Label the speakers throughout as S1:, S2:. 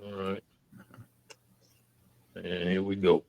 S1: All right, and here we go.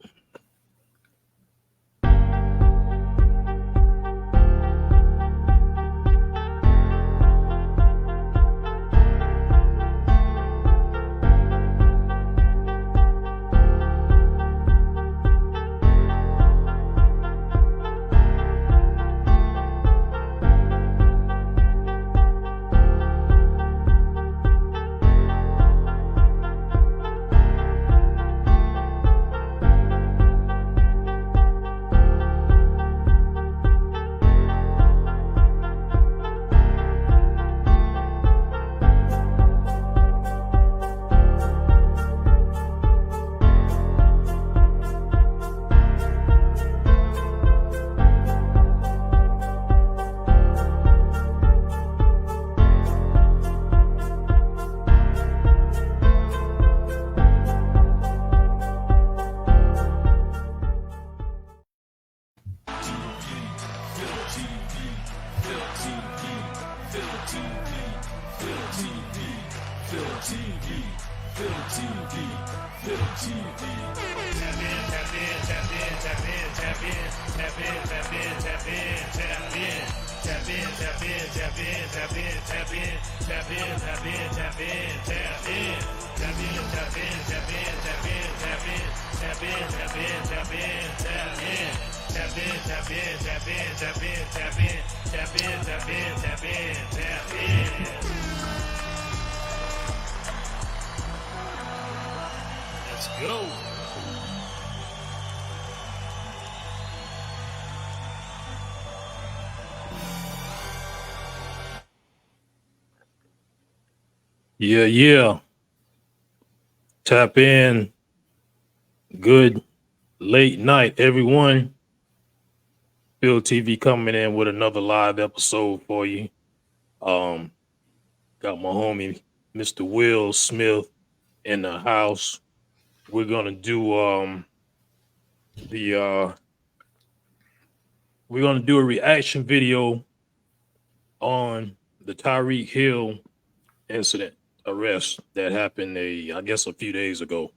S1: Let's go. Yeah, yeah. Tap in. Good late night, everyone. Bill TV coming in with another live episode for you. Um, got my homie Mr. Will Smith in the house. We're gonna do the we're gonna do a reaction video on the Tyreek Hill incident arrest that happened I guess a few days ago.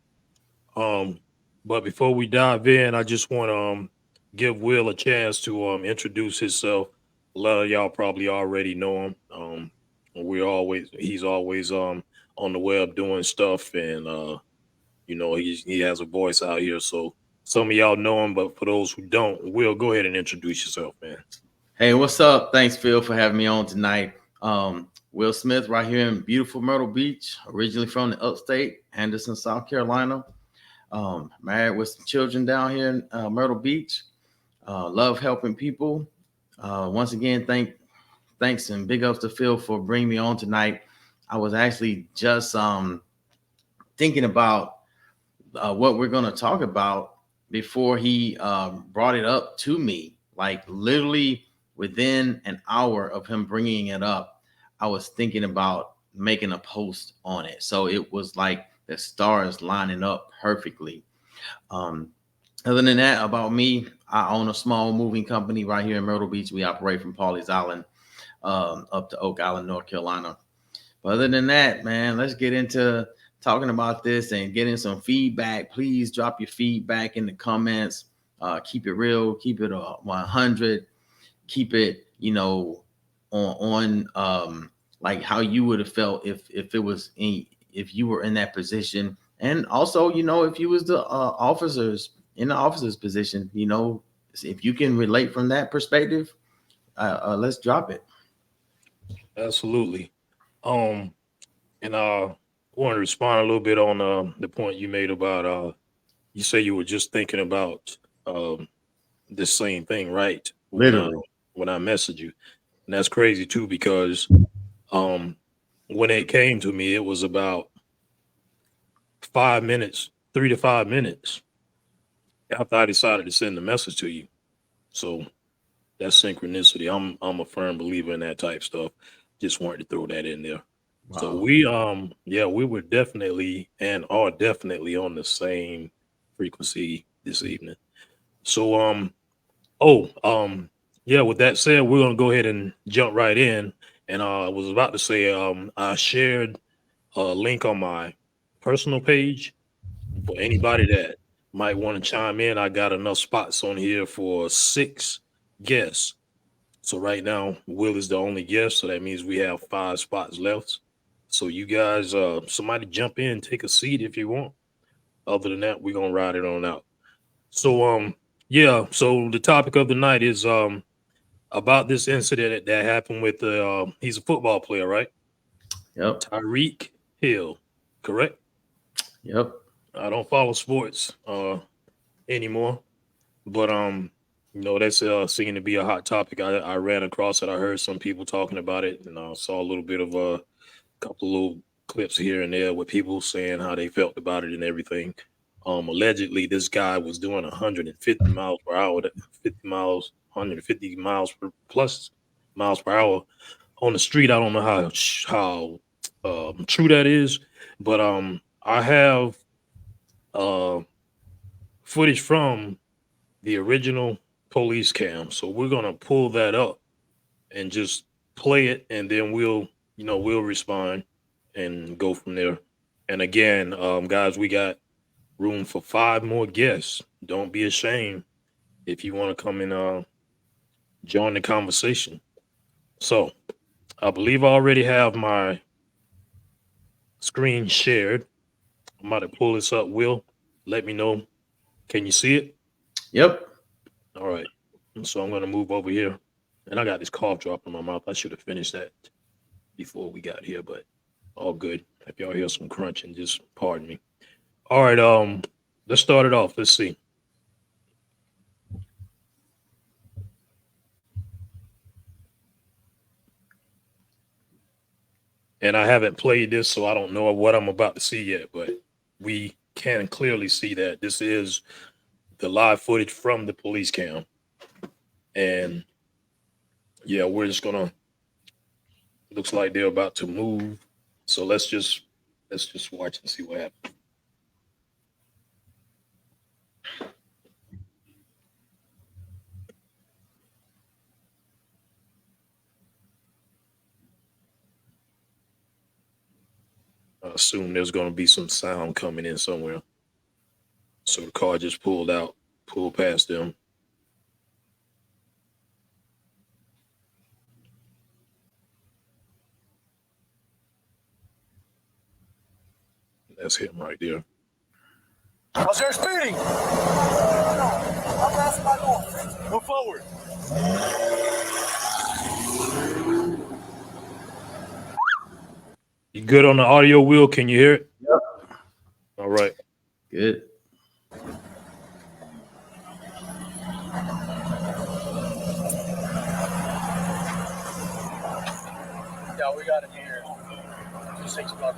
S1: Um, but before we dive in, I just want to give Will a chance to introduce himself. A lot of y'all probably already know him. He's always on the web doing stuff, and he has a voice out here. So some of y'all know him, but for those who don't, Will, go ahead and introduce yourself, man.
S2: Hey, what's up? Thanks, Phil, for having me on tonight. Will Smith, right here in beautiful Myrtle Beach, originally from the upstate, Anderson, South Carolina. Married with some children down here in Myrtle Beach. Love helping people. Once again, thanks and big ups to Phil for bringing me on tonight. I was actually just thinking about what we're going to talk about before he brought it up to me. Like literally within an hour of him bringing it up, I was thinking about making a post on it. So it was like the stars lining up perfectly. Um, Other than that, about me, I own a small moving company right here in Myrtle Beach. We operate from Pawleys Island up to Oak Island, North Carolina. But other than that, man, let's get into talking about this and getting some feedback. Please drop your feedback in the comments. Keep it real. Keep it 100. Keep it, on like how you would have felt if it was if you were in that position, and also, if you was the officers in the officer's position, if you can relate from that perspective, let's drop it.
S1: Absolutely. Um, and want to respond a little bit on the point you made about you say you were just thinking about this same thing, right?
S2: Literally.
S1: When I messaged you, and that's crazy too because um when it came to me, it was about 5 minutes, 3 to 5 minutes after I decided to send the message to you. So that's synchronicity. I'm a firm believer in that type stuff. Just wanted to throw that in there. So
S2: Wow.
S1: we were definitely and are definitely on the same frequency this evening. So oh yeah, with that said, we're gonna go ahead and jump right in. And I was about to say I shared a link on my personal page. For anybody that might want to chime in, I got enough spots on here for 6 guests. So right now, Will is the only guest, so that means we have 5 spots left. So you guys, somebody jump in, take a seat if you want. Other than that, we're gonna ride it on out. So yeah. So the topic of the night is about this incident that happened with he's a football player, right?
S2: Yep.
S1: Tyreek Hill, correct?
S2: Yep.
S1: I don't follow sports anymore, but that's seeming to be a hot topic. I ran across it. I heard some people talking about it, and I saw a little bit of a couple of little clips here and there with people saying how they felt about it and everything. Allegedly, this guy was doing 150 miles per hour, 50 miles, 150 miles per plus miles per hour on the street. I don't know how true that is, but I have uh, footage from the original police cam, so we're gonna pull that up and just play it, and then we'll respond and go from there. And again, guys, we got room for 5 more guests. Don't be ashamed if you want to come and join the conversation. So I believe I already have my screen shared. I'm about to pull this up. Will, let me know. Can you see it?
S2: Yep.
S1: All right. So I'm gonna move over here. And I got this cough drop in my mouth. I should have finished that before we got here, but all good. If y'all hear some crunching, just pardon me. All right, let's start it off. Let's see. And I haven't played this, so I don't know what I'm about to see yet, but we can clearly see that this is the live footage from the police cam. And yeah, we're just gonna looks like they're about to move. So let's just watch and see what happens. I assume there's gonna be some sound coming in somewhere. So the car just pulled past them. That's him right there.
S3: Was there speeding? Move forward.
S1: You good on the audio, Will? Can you hear it?
S2: Yep.
S1: All right.
S2: Good.
S3: Yeah, we got it here. 6 o'clock.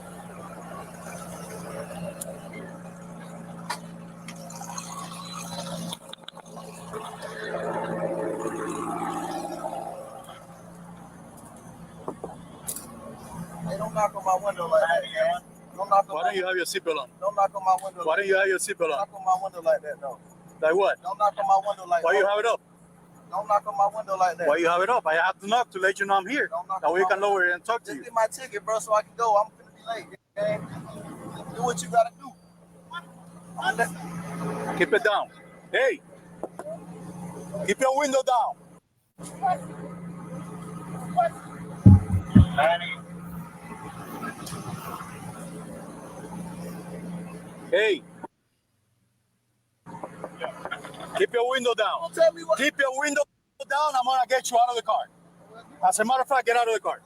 S3: Hey, don't knock on my window like that, man. Don't knock on Why don't you have your seatbelt on? Don't knock on my window. Why don't you have your seatbelt on? Knock on my window like that, though. Like what? Don't knock on my window like that. Why you have it up? Don't knock on my window like that. Why you have it up? I have to knock to let you know I'm here. That way you can lower it and talk to you. Just get my ticket, bro, so I can go. I'm gonna be late. Okay? Do what you gotta do. Keep it down. Hey, keep your window down. Hey, keep your window down. Keep your window down. I'm gonna get you out of the car. As a matter of fact, get out of the car.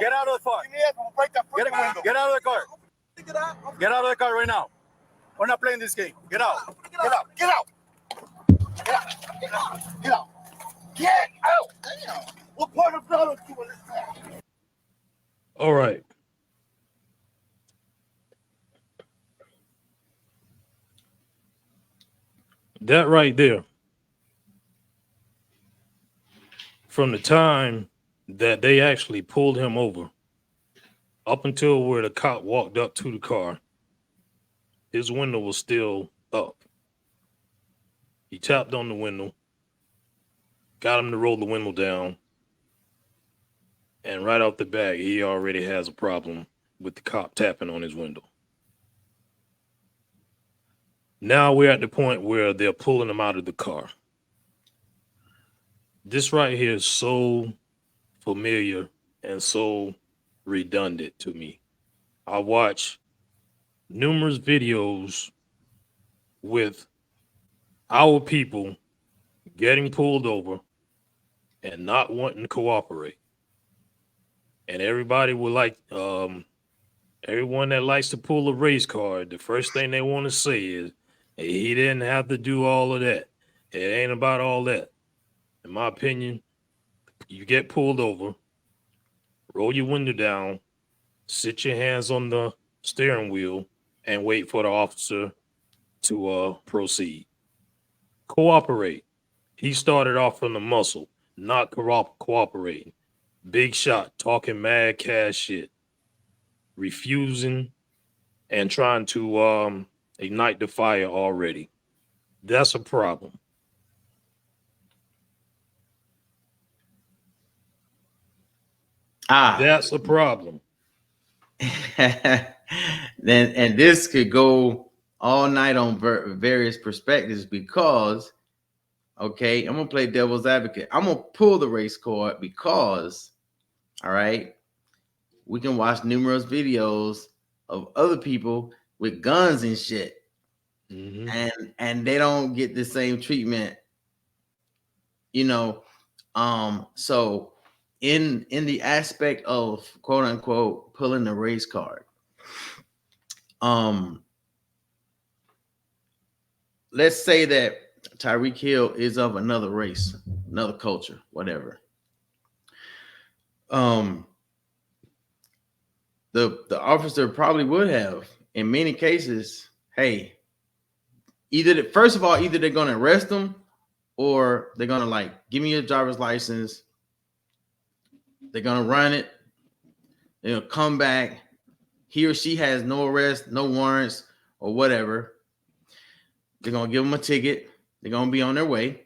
S3: Get out of the car. Get out of the car. Get out of the car right now. We're not playing this game. Get out. Get out. Get out. Get out. Get out. Get out. Get out. Damn. What part of blood are you in this?
S1: All right. That right there, from the time that they actually pulled him over up until where the cop walked up to the car, his window was still up. He tapped on the window, got him to roll the window down, and right off the bat, he already has a problem with the cop tapping on his window. Now we're at the point where they're pulling him out of the car. This right here is so familiar and so redundant to me. I watch numerous videos with our people getting pulled over and not wanting to cooperate. And everybody would like, everyone that likes to pull a race card, the first thing they want to say is, hey, he didn't have to do all of that. It ain't about all that. In my opinion, you get pulled over, roll your window down, sit your hands on the steering wheel, and wait for the officer to proceed. Cooperate. He started off from the muscle, not cooperating. Big shot, talking mad cash shit, refusing and trying to ignite the fire already. That's a problem. That's a problem.
S2: Then and this could go all night on various perspectives because okay, I'm gonna play devil's advocate. I'm gonna pull the race card because all right, we can watch numerous videos of other people with guns and shit, and they don't get the same treatment, you know. So in the aspect of quote unquote pulling the race card, let's say that Tyreek Hill is of another race, another culture, whatever. The officer probably would have, in many cases, hey, first of all, either they're gonna arrest him or they're gonna like give me your driver's license. They're gonna run it, they're gonna come back. He or she has no arrest, no warrants, or whatever. They're gonna give them a ticket. They're gonna be on their way.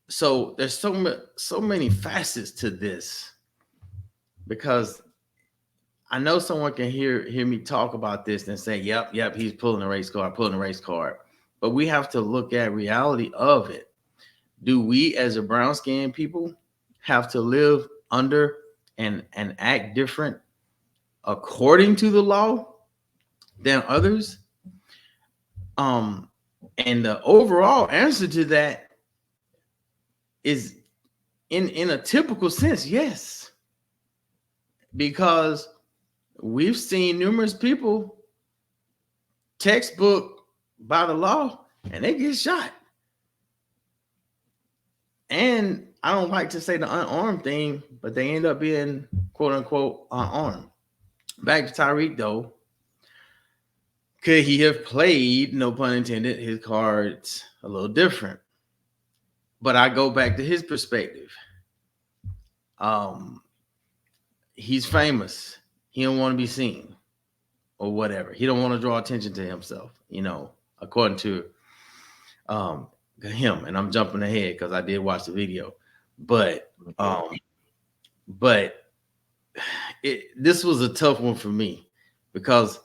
S2: So there's so many facets to this because I know someone can hear me talk about this and say, "Yep, he's pulling a race card." But we have to look at reality of it. Do we, as a brown skinned people, have to live under and act different according to the law than others? And the overall answer to that is in a typical sense, yes. Because we've seen numerous people textbook by the law and they get shot. And I don't like to say the unarmed thing, but they end up being quote unquote unarmed. Back to Tyreek though. Could he have played, no pun intended, his cards a little different? But I go back to his perspective. He's famous. He don't want to be seen or whatever. He don't want to draw attention to himself, according to him. And I'm jumping ahead because I did watch the video. But this was a tough one for me because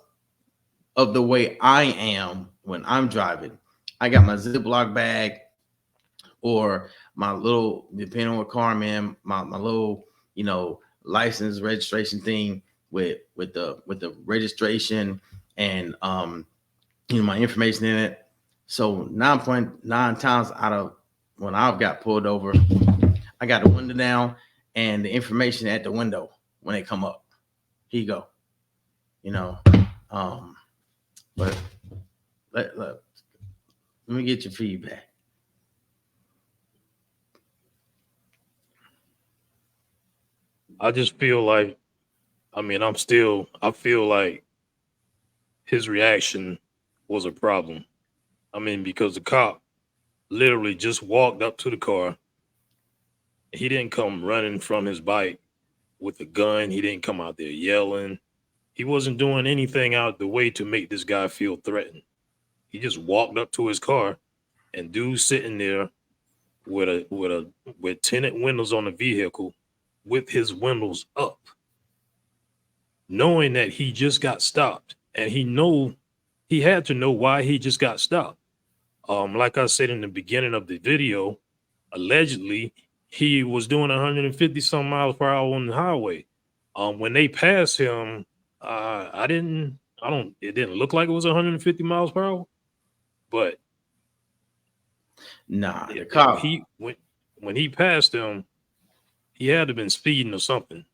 S2: of the way I am when I'm driving. I got my Ziploc bag or my little, depending on what car I'm in, my little, license registration thing with the registration and my information in it. So 9.9 times out of when I've got pulled over, I got the window down and the information at the window when they come up. Here you go. But let me get your feedback.
S1: I just feel like, I feel like his reaction was a problem. Because the cop literally just walked up to the car. He didn't come running from his bike with a gun. He didn't come out there yelling. He wasn't doing anything out the way to make this guy feel threatened. He just walked up to his car, and dude sitting there with tinted windows on the vehicle, with his windows up, knowing that he just got stopped, and he know he had to know why he just got stopped. Like I said in the beginning of the video, allegedly he was doing 150 some miles per hour on the highway. When they passed him, I don't. It didn't look like it was 150 miles per hour, but
S2: Nah, the
S1: when
S2: cop,
S1: when he passed him, he had to have been speeding or something,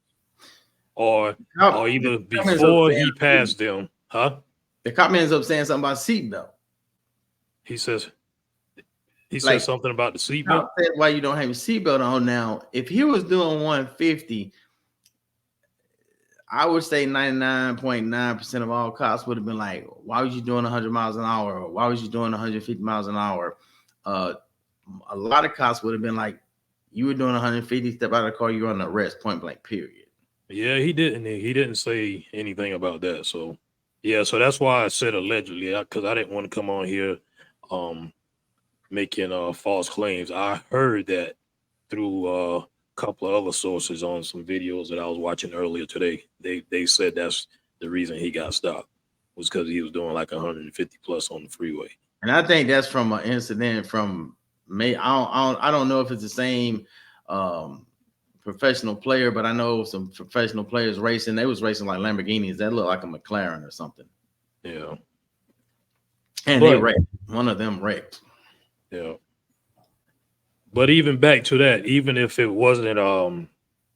S1: or
S2: the
S1: either
S2: cop ends up
S1: before
S2: saying,
S1: he passed them, huh?
S2: the cop ends up saying something about seatbelt.
S1: He says he said
S2: Like,
S1: something about the
S2: the
S1: seatbelt.
S2: cop said, why you don't have your seatbelt on now? If he was doing 150, I would say 99.9% of all cops would have been like, why was you doing 100 miles an hour? Or why was you doing 150 miles an hour? A lot of cops would have been like, you were doing 150, step out of the car, you're on arrest, point blank, period.
S1: Yeah, he didn't. He didn't say anything about that. So, yeah, so that's why I said allegedly, because I didn't want to come on here, making false claims. I heard that through a couple of other sources on some videos that I was watching earlier today. They said that's the reason he got stopped was because he was doing like 150 plus on the freeway.
S2: And I think that's from an incident from May. I don't know if it's the same professional player, but I know some professional players racing. They was racing like Lamborghinis. That looked like a McLaren or something.
S1: Yeah,
S2: And they wrecked. One of them wrecked.
S1: yeah. But even back to that, even if it wasn't,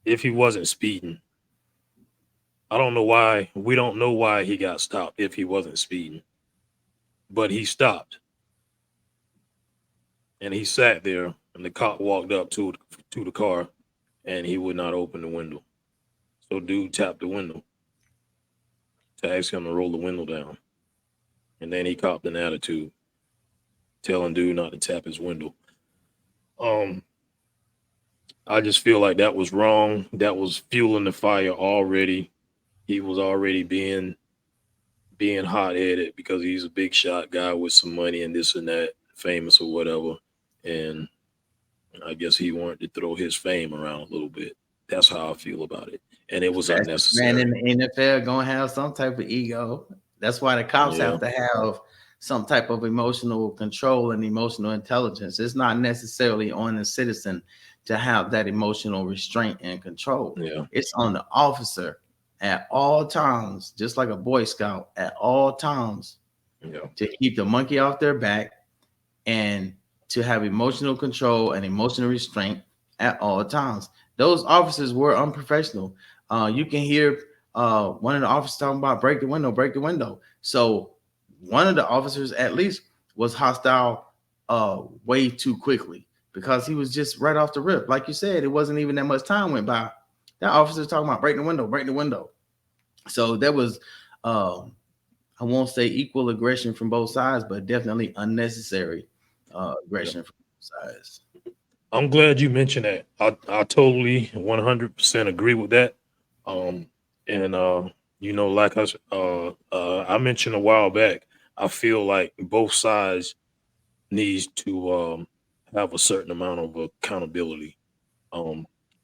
S1: if he wasn't speeding, I don't know why. We don't know why he got stopped if he wasn't speeding, but he stopped and he sat there, and the cop walked up to the car, and he would not open the window. So dude tapped the window to ask him to roll the window down, and then he copped an attitude, telling dude not to tap his window. I just feel like that was wrong. That was fueling the fire already. He was already being hot headed because he's a big shot guy with some money and this and that, famous or whatever. And I guess he wanted to throw his fame around a little bit. That's how I feel about it. And it was unnecessary.
S2: Man in the NFL gonna have some type of ego. That's why the cops have to have some type of emotional control and emotional intelligence. It's not necessarily on the citizen to have that emotional restraint and control.
S1: Yeah.
S2: It's on the officer at all times, just like a Boy Scout at all times, to keep the monkey off their back and to have emotional control and emotional restraint at all times. Those officers were unprofessional. You can hear one of the officers talking about break the window. So one of the officers at least was hostile way too quickly because he was just right off the rip. Like you said, it wasn't even that much time went by. That officer's talking about break the window. So there was, I won't say equal aggression from both sides, but definitely unnecessary aggression from both sides.
S1: I'm glad you mentioned that. I totally 100% agree with that. And like I mentioned a while back, I feel like both sides needs to have a certain amount of accountability.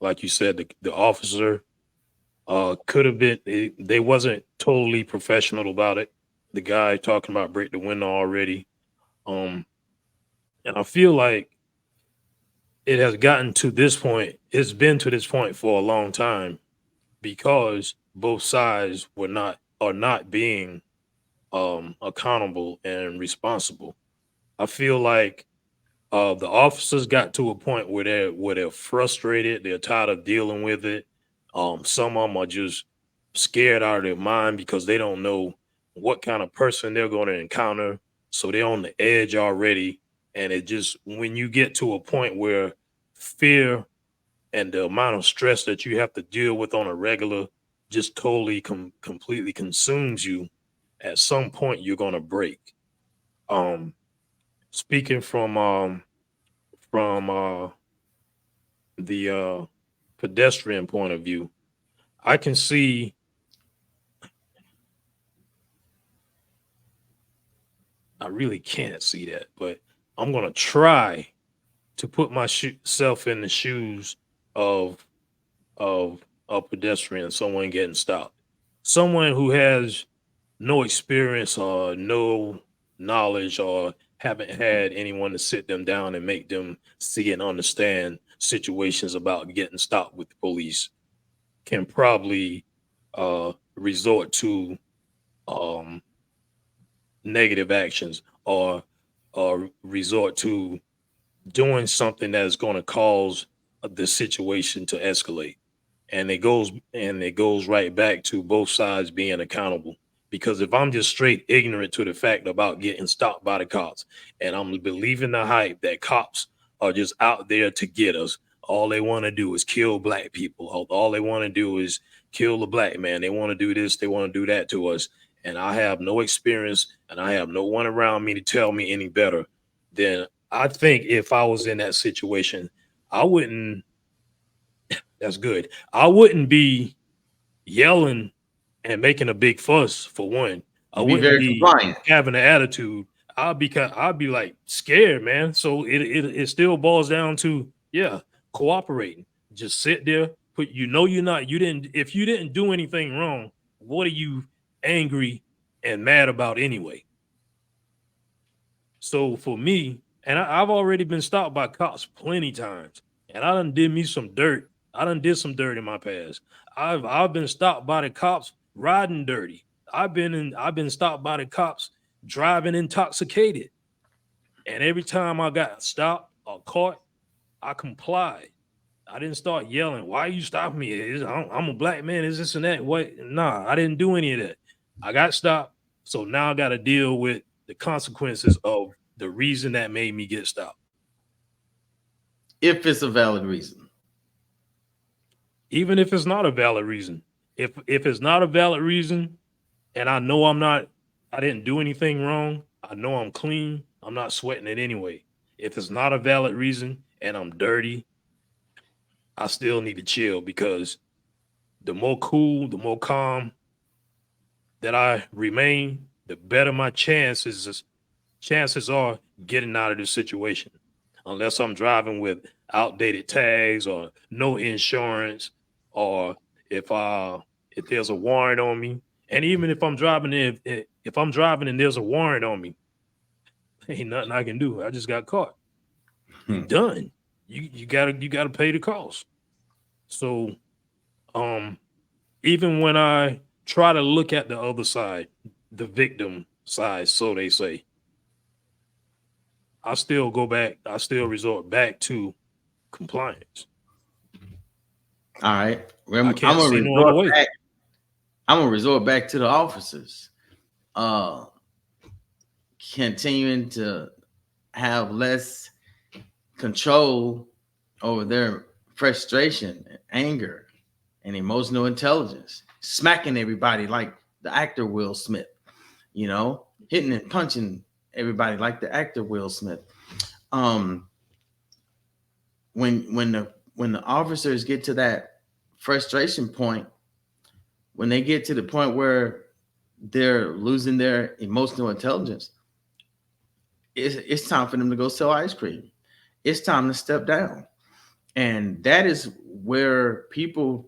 S1: Like you said, the officer could have been. They wasn't totally professional about it. The guy talking about break the window already. And I feel like it has gotten to this point. It's been to this point for a long time because both sides are not being accountable and responsible. I feel like the officers got to a point where they're frustrated. They're tired of dealing with it. Some of them are just scared out of their mind because they don't know what kind of person they're going to encounter. So they're on the edge already. And it just, when you get to a point where fear and the amount of stress that you have to deal with on a regular just totally completely consumes you, at some point you're going to break. Um, Speaking from the pedestrian point of view, I can see. I really can't see that, but I'm gonna try to put myself in the shoes of of a pedestrian, someone getting stopped, someone who has no experience or no knowledge or haven't had anyone to sit them down and make them see and understand situations about getting stopped with the police can probably resort to um, negative actions or resort to doing something that is going to cause the situation to escalate. And it goes right back to both sides being accountable. Because if I'm just straight ignorant to the fact about getting stopped by the cops, and I'm believing the hype that cops are just out there to get us, all they want to do is kill black people. All they want to do is kill the black man. They want to do this, they want to do that to us. And I have no experience and I have no one around me to tell me any better. Then I think if I was in that situation, I wouldn't that's good. I wouldn't be yelling and making a big fuss for one. I
S2: You be
S1: wouldn't
S2: very
S1: be
S2: compliant.
S1: having an attitude. I'd be like scared, man. So it still boils down to cooperating. Just sit there, you didn't if you didn't do anything wrong, what are you angry and mad about anyway? So for me, and I've already been stopped by cops plenty times, and I done did me some dirt. I done did some dirt in my past. I've been stopped by the cops riding dirty. I've been stopped by the cops driving intoxicated. And every time I got stopped or caught, I complied. I didn't start yelling, "Why you stopping me? I'm a black man. Is this and that?" What? Nah, I didn't do any of that. I got stopped, so now I got to deal with the consequences of the reason that made me get stopped.
S2: If it's a valid reason.
S1: Even if it's not a valid reason, if it's not a valid reason, and I didn't do anything wrong. I know I'm clean. I'm not sweating it anyway. If it's not a valid reason and I'm dirty, I still need to chill because the more cool, the more calm that I remain, the better my chances are getting out of this situation. Unless I'm driving with outdated tags or no insurance, or if there's a warrant on me, and even if I'm driving and there's a warrant on me, ain't nothing I can do. I just got caught. You
S2: Hmm.
S1: done. You gotta pay the cost. So um even when I try to look at the other side, the victim side, so they say, I still resort back to compliance.
S2: All right.
S1: I can't see no other way.
S2: I'm gonna resort back to the officers. Uh Continuing to have less control over their frustration, anger, and emotional intelligence, smacking everybody like the actor Will Smith, hitting and punching everybody like the actor Will Smith. Um, when the officers get to that frustration point, when they get to the point where they're losing their emotional intelligence, it's time for them to go sell ice cream. It's time to step down. And that is where people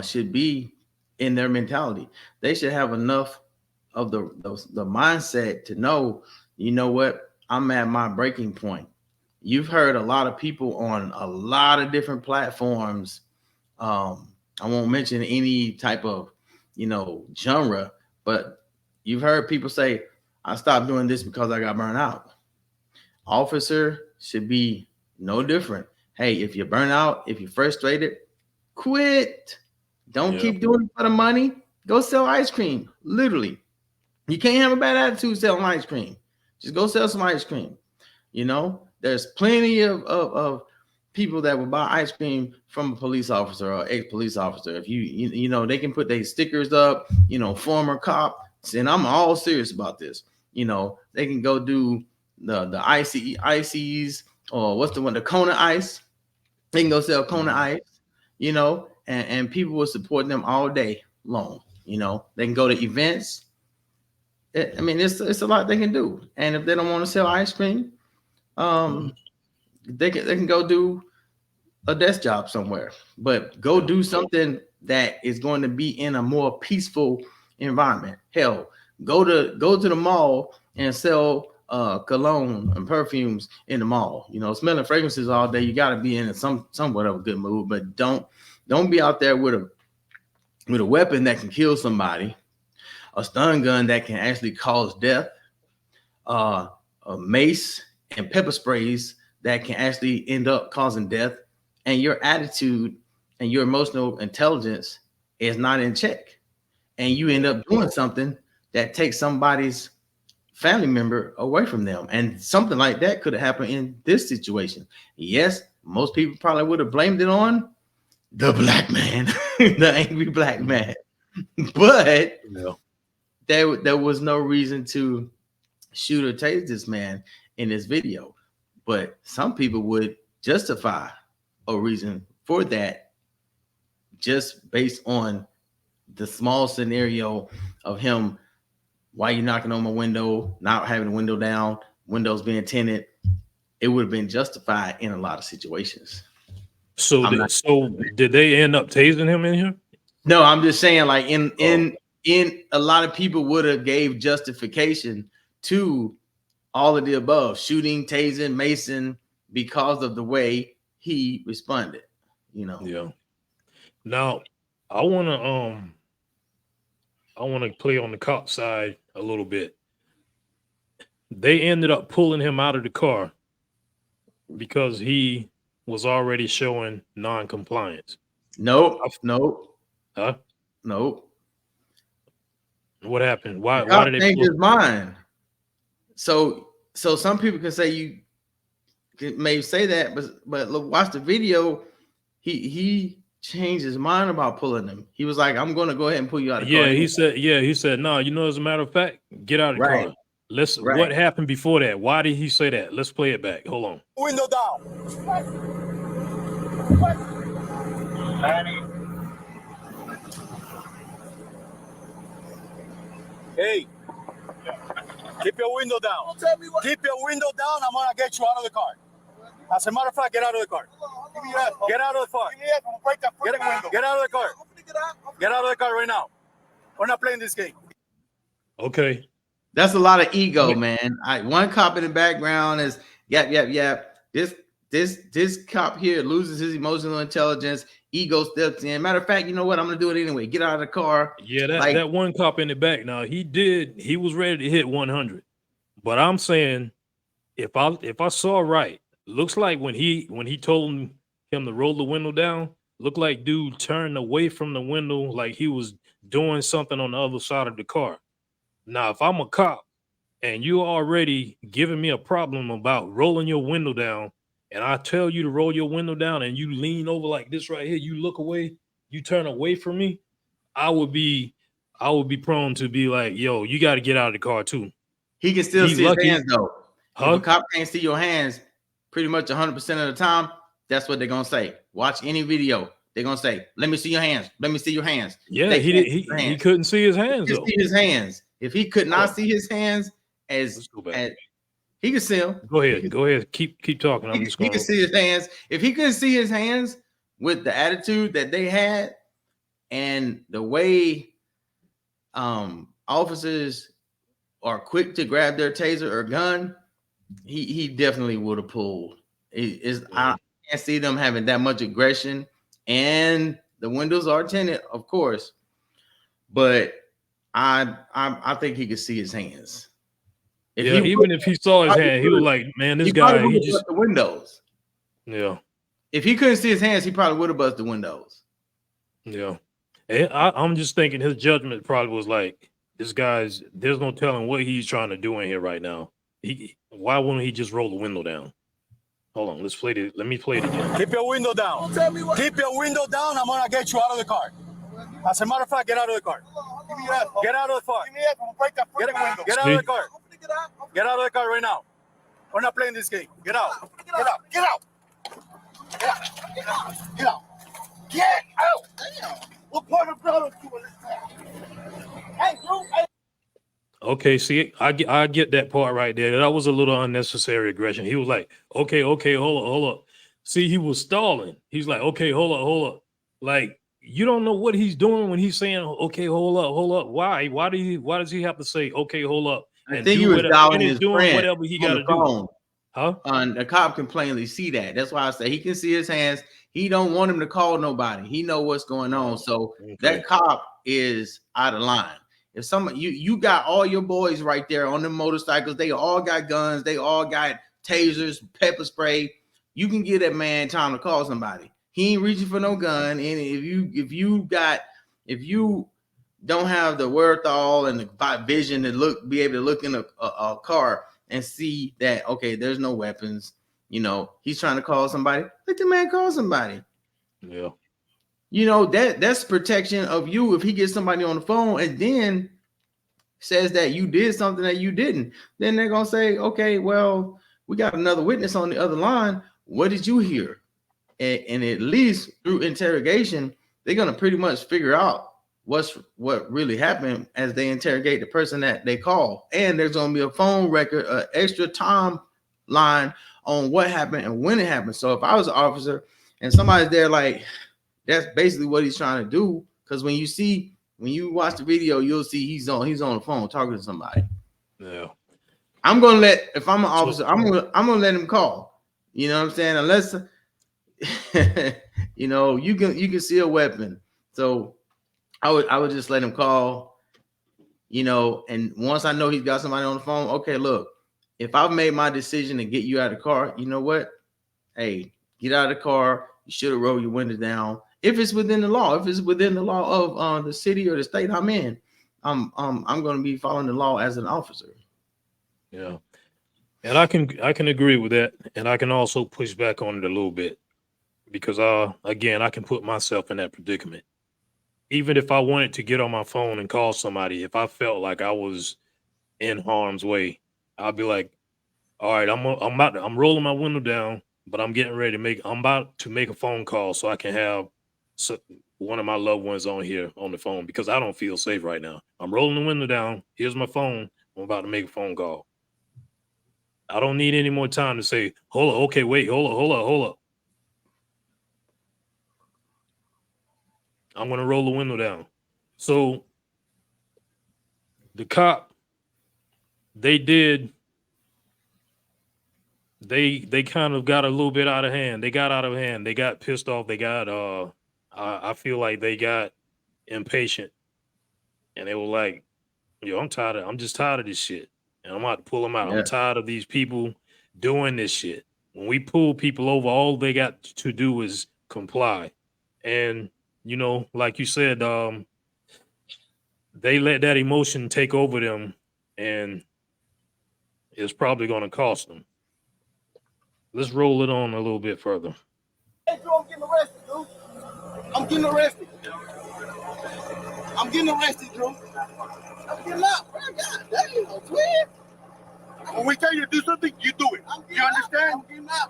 S2: should be in their mentality. They should have enough of the mindset to know, you know what, I'm at my breaking point. You've heard a lot of people on a lot of different platforms. I won't mention any type of, genre, but you've heard people say, I stopped doing this because I got burned out. Officer should be no different. Hey, if you're burnt out, if you're frustrated, quit. Don't
S1: Yeah.
S2: keep doing it for the money. Go sell ice cream. Literally. You can't have a bad attitude selling ice cream. Just go sell some ice cream. There's plenty of people that will buy ice cream from a police officer or ex-police officer. If they can put their stickers up, former cop. And I'm all serious about this. They can go do the ices, or what's the one, the Kona ice. They can go sell Kona ice, and people will support them all day long. They can go to events. It's a lot they can do. And if they don't want to sell ice cream, they can go do a desk job somewhere, but go do something that is going to be in a more peaceful environment. Hell, go to the mall and sell cologne and perfumes in the mall. You know, smelling fragrances all day. You got to be in somewhat of a good mood, but don't be out there with a weapon that can kill somebody, a stun gun that can actually cause death, a mace and pepper sprays that can actually end up causing death, and your attitude and your emotional intelligence is not in check, and you end up doing something that takes somebody's family member away from them. And something like that could have happened in this situation. Yes, most people probably would have blamed it on the black man, the angry black man, but there was no reason to shoot or tase this man in this video. But some people would justify a reason for that just based on the small scenario of him. Why you knocking on my window, not having the window down, windows being tinted? It would have been justified in a lot of situations.
S1: So did they end up tasing him in here?
S2: No, I'm just saying, like in a lot of people would have gave justification to all of the above, shooting, tasing, Mason, because of the way he responded, you know.
S1: Yeah. Now I wanna play on the cop side a little bit. They ended up pulling him out of the car because he was already showing non-compliance.
S2: Nope.
S1: Huh?
S2: Nope.
S1: What happened? Why did they
S2: change his mind? So some people can say you may say that, but look, watch the video. He changed his mind about pulling him. He was like, "I'm going to go ahead and pull you out of the car."
S1: He said, no, you know, as a matter of fact, get out of the car. What happened before that? Why did he say that? Let's play it back. Hold on.
S3: Window down. Hey, keep your window down. Keep your window down. I'm gonna get you out of the car. As a matter of fact, get out of the car. Get out of the car. Get out of the car. Get out of the car right now. We're not playing this game.
S1: Okay.
S2: That's a lot of ego, man. One cop in the background is yap. This cop here loses his emotional intelligence. Ego steps in. Matter of fact, you know what? I'm gonna do it anyway. Get out of the car.
S1: Yeah, that one cop in the back. Now he was ready to hit 100. But I'm saying, if I saw right, looks like when he told him to roll the window down, looked like dude turned away from the window like he was doing something on the other side of the car. Now, if I'm a cop and you already giving me a problem about rolling your window down, and I tell you to roll your window down and you lean over like this right here, you look away, you turn away from me, I would be prone to be like, yo, you got to get out of the car too.
S2: He can still see his hands though. If a cop can't see your hands pretty much 100% of the time, that's what they're going to say. Watch any video. They're going to say, let me see your hands. Let me see your hands.
S1: Yeah, he couldn't see his hands.
S2: He could see his hands. If he could not see his hands as he could see them.
S1: Go ahead. Keep talking.
S2: He could see his hands. If he couldn't see his hands with the attitude that they had and the way officers are quick to grab their taser or gun, he definitely would have pulled. I can't see them having that much aggression, and the windows are tinted, of course, but I think he could see his hands.
S1: If he saw his hand, he was like, man, this guy, he just
S2: the windows.
S1: Yeah.
S2: If he couldn't see his hands, he probably would have busted the windows.
S1: Yeah. And I'm just thinking his judgment probably was like, this guy's, there's no telling what he's trying to do in here right now. Why wouldn't he just roll the window down? Hold on, let me play it again.
S3: Keep your window down. Keep your window down. I'm gonna get you out of the car. As a matter of fact, get out of the car. Get out of the car. Get out of the car. Get out of the car right now. We're not playing this game. Get out. Get out. Get out. Get out. Get out. Get out. Get out. Damn. What part of blood are you in this? Hey, bro. Hey.
S1: Okay, see, I get that part right there. That was a little unnecessary aggression. He was like, okay, hold up. See, he was stalling. He's like, okay, hold up. Like, you don't know what he's doing when he's saying, "Okay, hold up." Why? Why does he have to say, "Okay, hold up,"
S2: I
S1: and
S2: think he
S1: do
S2: was
S1: whatever,
S2: dialing
S1: finish
S2: his
S1: doing
S2: friend
S1: whatever he
S2: on
S1: got
S2: the
S1: to do?
S2: phone.
S1: Huh?
S2: The cop can plainly see that. That's why I say he can see his hands. He don't want him to call nobody. He know what's going on. So
S1: Okay.
S2: that cop is out of line. If some you got all your boys right there on the motorcycles, they all got guns, they all got tasers, pepper spray. You can give that man time to call somebody. He ain't reaching for no gun. And if you don't have the wherewithal and the vision to be able to look in a car and see that, okay, there's no weapons, he's trying to call somebody, let the man call somebody.
S1: Yeah.
S2: That's protection of you. If he gets somebody on the phone and then says that you did something that you didn't, then they're gonna say, okay, well, we got another witness on the other line. What did you hear? And at least through interrogation, they're gonna pretty much figure out what really happened as they interrogate the person that they call. And there's gonna be a phone record, an extra timeline on what happened and when it happened. So if I was an officer and somebody's there, like, that's basically what he's trying to do. Because when you watch the video, you'll see he's on the phone talking to somebody.
S1: Yeah.
S2: I'm gonna if I'm an officer, I'm gonna let him call. You know what I'm saying? Unless you can see a weapon. So I would just let him call, and once I know he's got somebody on the phone, okay, look, if I've made my decision to get you out of the car, you know what? Hey, get out of the car. You should have rolled your window down. If it's within the law, if it's within the law of the city or the state I'm in, I'm going to be following the law as an officer.
S1: Yeah. And I can agree with that. And I can also push back on it a little bit because again, I can put myself in that predicament. Even if I wanted to get on my phone and call somebody, if I felt like I was in harm's way, I'd be like, all right, I'm rolling my window down, but I'm about to make a phone call so I can have one of my loved ones on here on the phone because I don't feel safe right now. I'm rolling the window down. Here's my phone. I'm about to make a phone call. I don't need any more time to say, hold up, okay, wait, hold up. I'm gonna roll the window down. So the cop, they kind of got a little bit out of hand. They got out of hand. They got pissed off. They got I feel like they got impatient. And they were like, yo, I'm just tired of this shit. And I'm about to pull them out.
S2: Yeah.
S1: I'm tired of these people doing this shit. When we pull people over, all they got to do is comply. And, like you said, they let that emotion take over them and it's probably going to cost them. Let's roll it on a little bit further.
S3: Hey, Drew, I'm getting arrested, dude. I'm getting arrested. I'm getting arrested, Drew. I'm getting out, bro. God damn, twin. When we tell you to do something, you do it. You understand?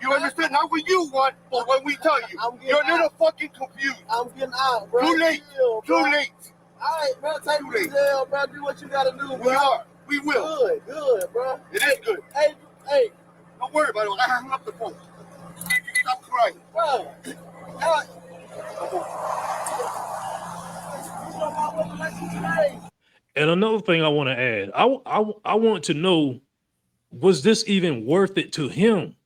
S3: You understand? Not what you want, but when we tell you. You're a little fucking confused. I'm getting out, bro. Too late. Too late. All right, bro. Take me to jail, bro. Do what you gotta do, bro. We are. We will. Good, bro. It is good. Hey. Don't worry about it. I hung up the phone. Stop crying. Bro.
S1: And another thing I want to add, I want to know, was this even worth it to him?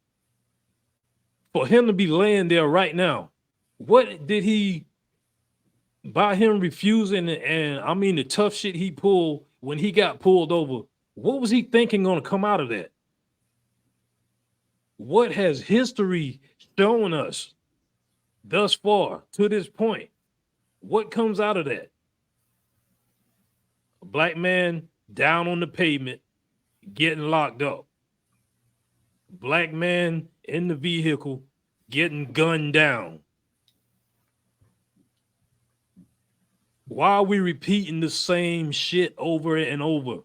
S1: For him to be laying there right now, what did he, by him refusing and I mean the tough shit he pulled when he got pulled over, what was he thinking going to come out of that? What has history shown us thus far to this point? What comes out of that? A black man down on the pavement getting locked up. Black man in the vehicle getting gunned down. Why are we repeating the same shit over and over?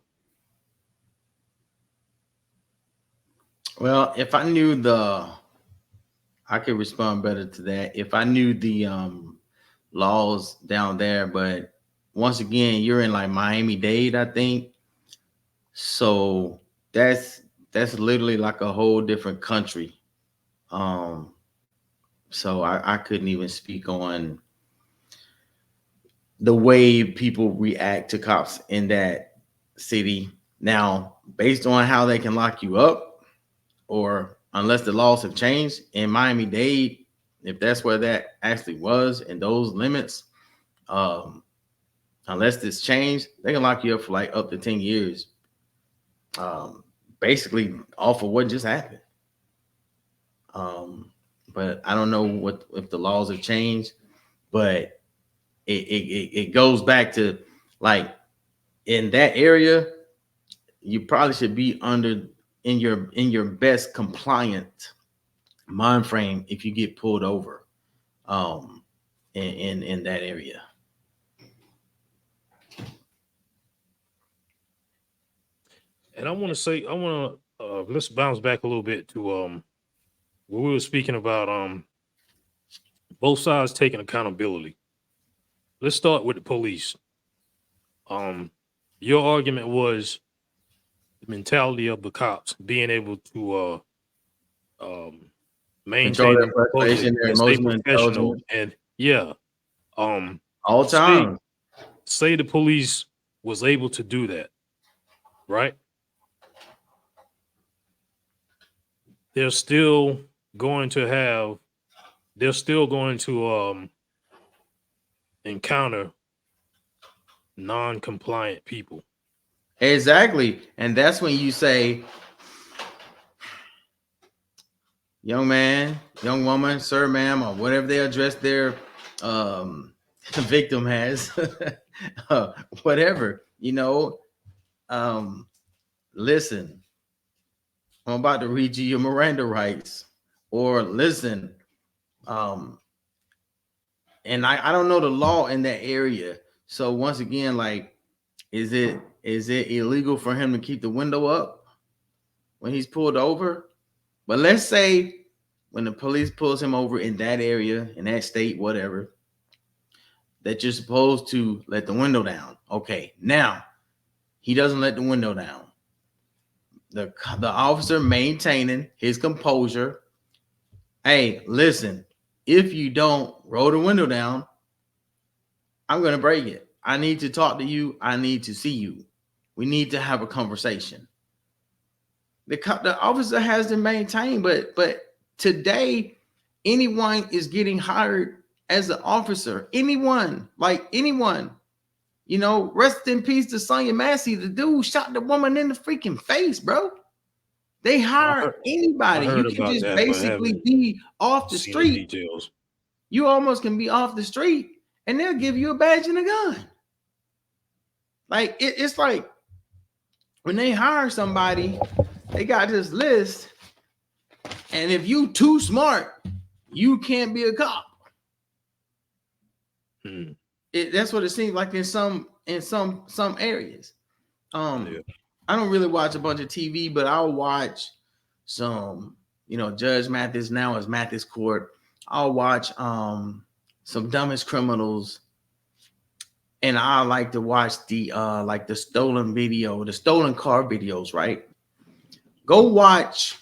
S2: Well, if I knew I could respond better to that. If I knew the laws down there, but once again, you're in like Miami-Dade, I think. So that's literally like a whole different country. So I couldn't even speak on the way people react to cops in that city. Now, based on how they can lock you up, or unless the laws have changed in Miami-Dade, if that's where that actually was and those limits, unless this changed, they can lock you up for like up to 10 years. Basically off of what just happened. But I don't know what if the laws have changed, but it goes back to like in that area, you probably should be under in your best compliant mind frame if you get pulled over in that area.
S1: And I want to say, let's bounce back a little bit to what we were speaking about both sides taking accountability. Let's start with the police. Your argument was the mentality of the cops being able to maintain
S2: Control their
S1: their
S2: frustration,
S1: composure
S2: their
S1: and stay
S2: emotional
S1: professional.
S2: intelligence.
S1: And yeah, um,
S2: All time.
S1: say the police was able to do that, right? They're still going to encounter non-compliant people.
S2: Exactly. And that's when you say, young man, young woman, sir, ma'am, or whatever they address their victim as, whatever, listen, I'm about to read you your Miranda rights, or listen, and I don't know the law in that area. So once again, like, is it illegal for him to keep the window up when he's pulled over? But let's say when the police pulls him over in that area, in that state, whatever, that you're supposed to let the window down. Okay, now he doesn't let the window down. The officer maintaining his composure. Hey, listen, if you don't roll the window down, I'm going to break it. I need to talk to you. I need to see you. We need to have a conversation. The officer has to maintain, but today, anyone is getting hired as an officer. Anyone, rest in peace to Sonya Massey. The dude shot the woman in the freaking face, bro. They hire anybody. You can just basically be off the street.
S1: Details.
S2: You almost can be off the street and they'll give you a badge and a gun. Like it's like when they hire somebody, they got this list, and if you too smart, you can't be a cop. That's what it seems like in some areas. I don't really watch a bunch of TV, but I'll watch some, Judge Mathis now is Mathis Court. I'll watch some Dumbest Criminals, and I like to watch the stolen car videos, right? Go watch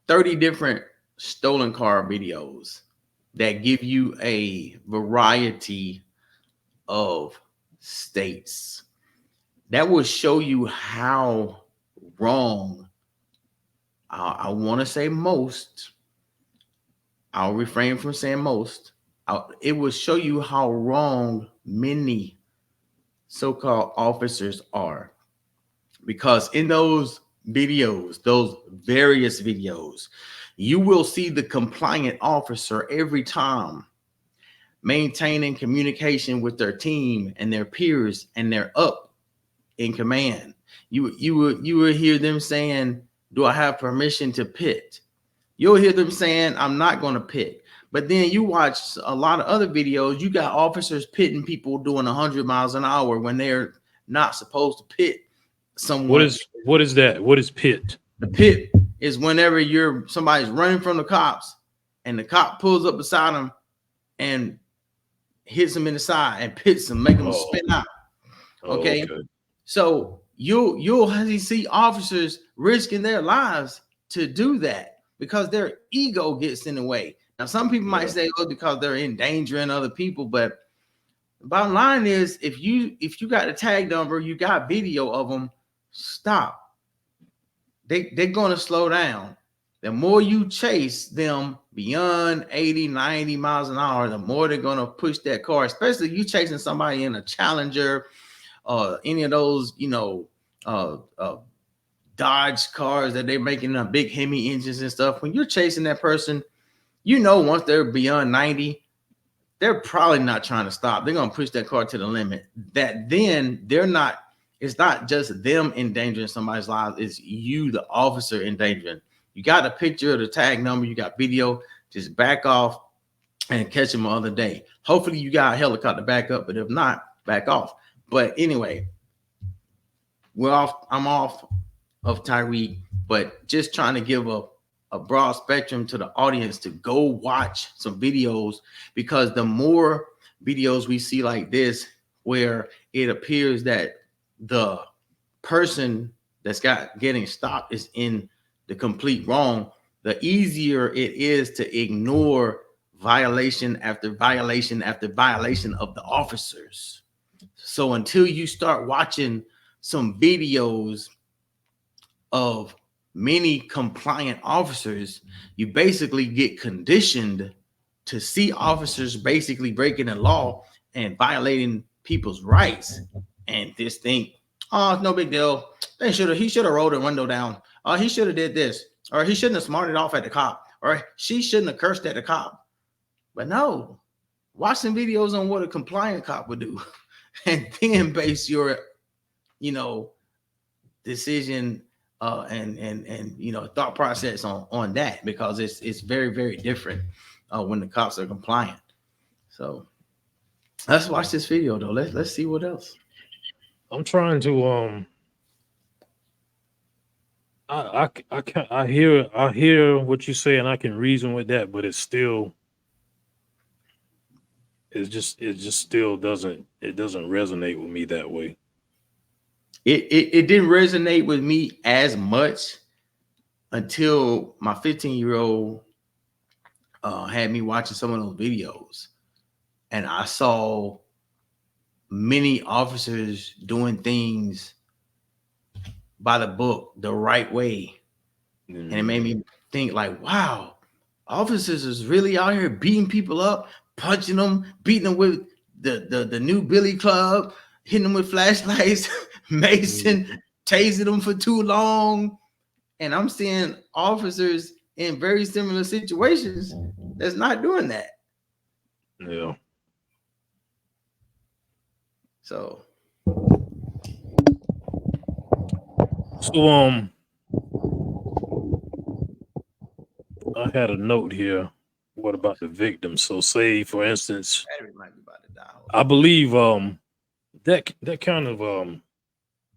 S2: 30 different stolen car videos that give you a variety of states. That will show you how wrong, I want to say most, I'll refrain from saying most, it will show you how wrong many so-called officers are. Because in those videos, those various videos, you will see the compliant officer every time maintaining communication with their team and their peers, and they're up in command. You will hear them saying, do I have permission to pit? You'll hear them saying, I'm not going to pit. But then you watch a lot of other videos, you got officers pitting people doing 100 miles an hour when they're not supposed to pit someone.
S1: What is that? What is pit?
S2: The pit is whenever somebody's running from the cops and the cop pulls up beside them and hits them in the side and pits them, make them spin out. Okay. So you'll see officers risking their lives to do that because their ego gets in the way. Now, some people might say, oh, because they're endangering other people, but bottom line is, if you got a tag number, you got video of them, stop. They're going to slow down. The more you chase them beyond 80, 90 miles an hour, the more they're going to push that car, especially you chasing somebody in a Challenger or any of those, Dodge cars that they're making big Hemi engines and stuff. When you're chasing that person, once they're beyond 90, they're probably not trying to stop. They're going to push that car to the limit. It's not just them endangering somebody's lives. It's you, the officer, endangering. You got a picture of the tag number. You got video. Just back off and catch them another day. Hopefully you got a helicopter back up, but if not, back off. But anyway, I'm off of Tyreek, but just trying to give a broad spectrum to the audience to go watch some videos, because the more videos we see like this, where it appears that the person that's getting stopped is in the complete wrong, the easier it is to ignore violation after violation after violation of the officers. So until you start watching some videos of many compliant officers, you basically get conditioned to see officers basically breaking the law and violating people's rights, and this thing, oh, it's no big deal. He should have rolled the window down. He should have did this, or he shouldn't have smarted off at the cop, or she shouldn't have cursed at the cop. But no, watch some videos on what a compliant cop would do, and then base your, decision and thought process on that, because it's very, very different when the cops are compliant. So let's watch this video though. Let's see what else.
S1: I'm trying to I hear what you say, and I can reason with that, but it just still doesn't resonate with me that way.
S2: It didn't resonate with me as much until my 15-year-old had me watching some of those videos, and I saw many officers doing things by the book, the right way. And it made me think like, wow, officers is really out here beating people up, punching them, beating them with the new Billy Club, hitting them with flashlights, Mason, tasing them for too long. And I'm seeing officers in very similar situations that's not doing that.
S1: Yeah.
S2: So
S1: I had a note here. What about the victim? So say, for instance,
S2: battery might be about to die.
S1: I believe that kind of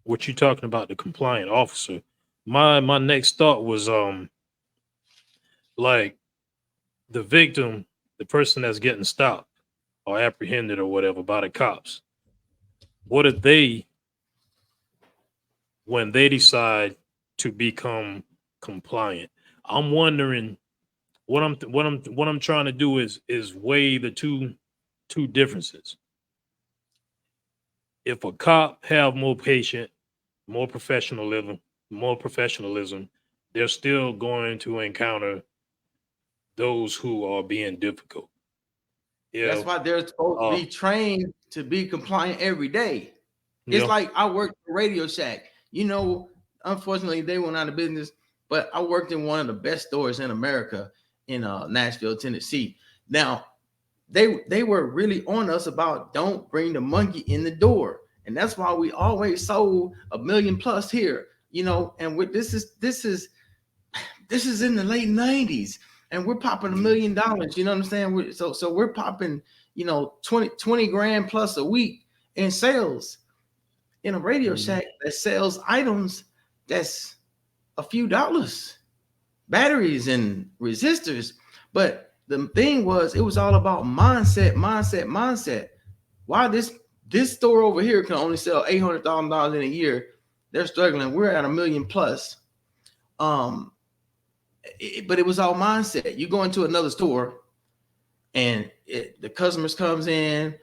S1: what you're talking about, the compliant officer. My next thought was like the victim, the person that's getting stopped or apprehended or whatever by the cops. What if they, when they decide to become compliant? I'm wondering what I'm trying to do is weigh the two differences. If a cop have more patient, more professionalism, they're still going to encounter those who are being difficult. Yeah,
S2: that's why they're supposed to be trained to be compliant every day. It's like I worked at Radio Shack. Unfortunately, they went out of business, but I worked in one of the best stores in America in Nashville, Tennessee. Now, they were really on us about don't bring the monkey in the door. And that's why we always sold $1 million plus here, and with this is in the late 90s, and we're popping $1 million, you know what I'm saying? So we're popping, 20 grand plus a week in sales in a Radio Shack that sells items that's a few dollars, batteries and resistors. But the thing was, it was all about mindset. Why this store over here can only sell $800,000 in a year? They're struggling. We're at $1 million plus. But it was all mindset. You go into another store, and the customers comes in,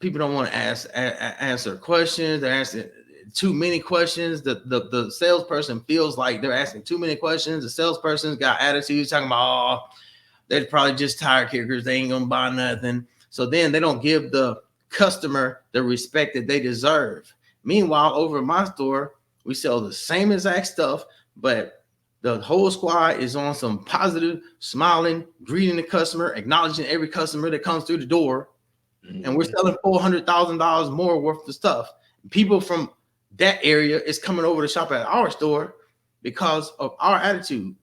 S2: people don't want to answer questions. They're asking too many questions. The salesperson feels like they're asking too many questions. The salesperson's got attitudes talking about, oh, they're probably just tire kickers. They ain't gonna buy nothing. So then they don't give the customer the respect that they deserve. Meanwhile, over in my store, we sell the same exact stuff, but the whole squad is on some positive, smiling, greeting the customer, acknowledging every customer that comes through the door. And we're selling $400,000 more worth of stuff. People from that area is coming over to shop at our store because of our attitude.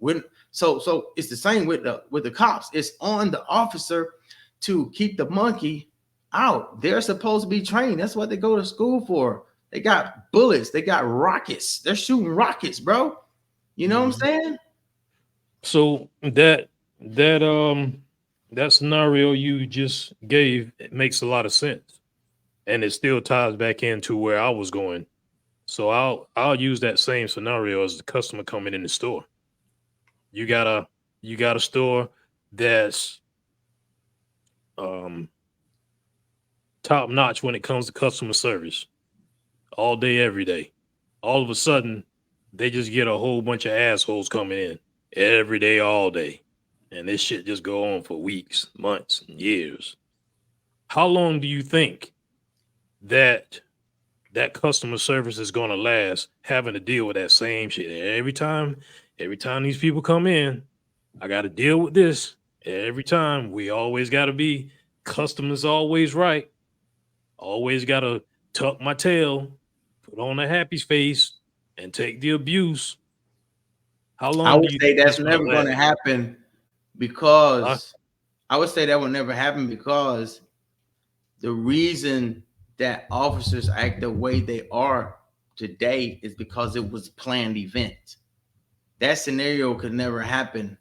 S2: So it's the same with the cops. It's on the officer to keep the monkey out. They're supposed to be trained. That's what they go to school for. They got bullets. They got rockets. They're shooting rockets, bro. You know what I'm saying?
S1: So that scenario you just gave, it makes a lot of sense, and it still ties back into where I was going. So I'll use that same scenario as the customer coming in the store. You got a store that's top notch when it comes to customer service, all day, every day. All of a sudden, they just get a whole bunch of assholes coming in every day, all day. And this shit just go on for weeks, months, and years. How long do you think that customer service is going to last, having to deal with that same shit every time these people come in? I got to deal with this every time. We always got to be customers always right. Always got to tuck my tail, put on a happy face, and take the abuse. How long?
S2: I would say that's never going to happen because I would say that will never happen because the reason that officers act the way they are today is because it was a planned event. That scenario could never happen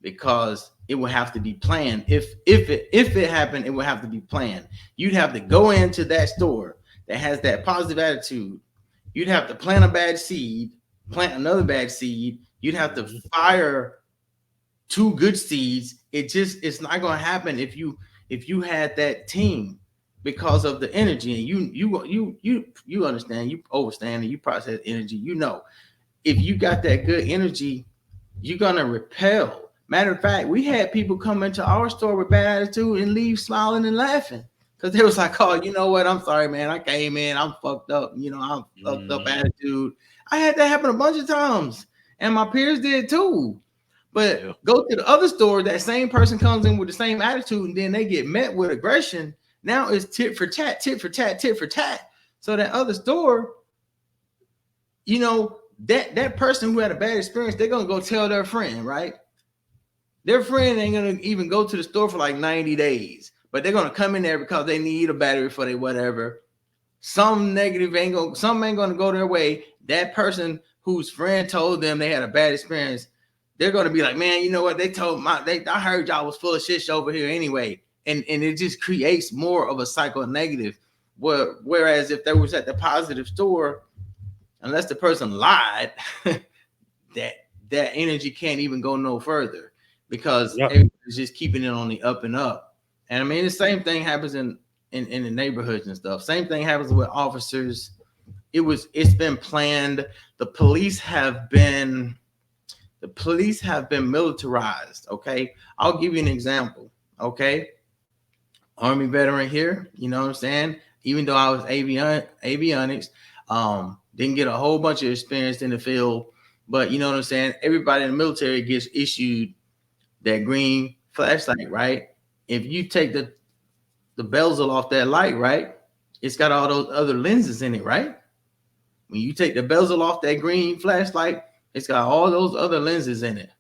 S2: because it would have to be planned. If it happened, it would have to be planned. You'd have to go into that store that has that positive attitude. You'd have to plant a bad seed, plant another bad seed. You'd have to fire 2 good seeds. It's not going to happen if you had that team because of the energy. And you understand, you understand, and you process energy. You know, if you got that good energy, you're gonna repel. Matter of fact, we had people come into our store with bad attitude and leave smiling and laughing because they was like, "Oh, you know what? I'm sorry, man. I came in, I'm fucked up. You know, I'm fucked up attitude." I had that happen a bunch of times, and my peers did too. But go to the other store, that same person comes in with the same attitude, and then they get met with aggression. Now it's tit for tat, tit for tat, tit for tat. So that other store, you know, that person who had a bad experience, they're gonna go tell their friend, right? Their friend ain't gonna even go to the store for like 90 days, but they're gonna come in there because they need a battery for their whatever. Some ain't gonna go their way. That person whose friend told them they had a bad experience, they're gonna be like, man, you know what? I heard y'all was full of shit over here anyway. And it just creates more of a cycle of negative. Whereas if they was at the positive store, unless the person lied, that energy can't even go no further because everybody's just keeping it on the up and up. And I mean, the same thing happens in the neighborhoods and stuff. Same thing happens with officers. It's been planned. The police have been militarized. Okay, I'll give you an example. Okay. Army veteran here, you know what I'm saying? Even though I was avionics, didn't get a whole bunch of experience in the field, but you know what I'm saying? Everybody in the military gets issued that green flashlight, right? If you take the bezel off that light, right? It's got all those other lenses in it, right? When you take the bezel off that green flashlight, it's got all those other lenses in it.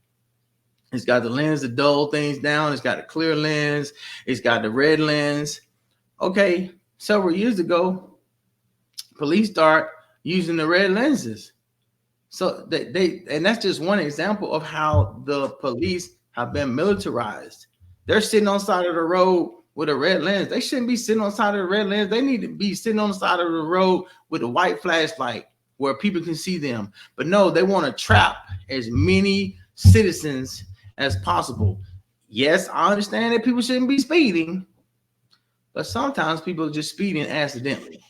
S2: It's got the lens to dull things down. It's got a clear lens. It's got the red lens. Okay, several years ago, police start using the red lenses. So and that's just one example of how the police have been militarized. They're sitting on the side of the road with a red lens. They shouldn't be sitting on the side of the red lens. They need to be sitting on the side of the road with a white flashlight where people can see them. But no, they want to trap as many citizens as possible. Yes, I understand that people shouldn't be speeding, but sometimes people are just speeding accidentally.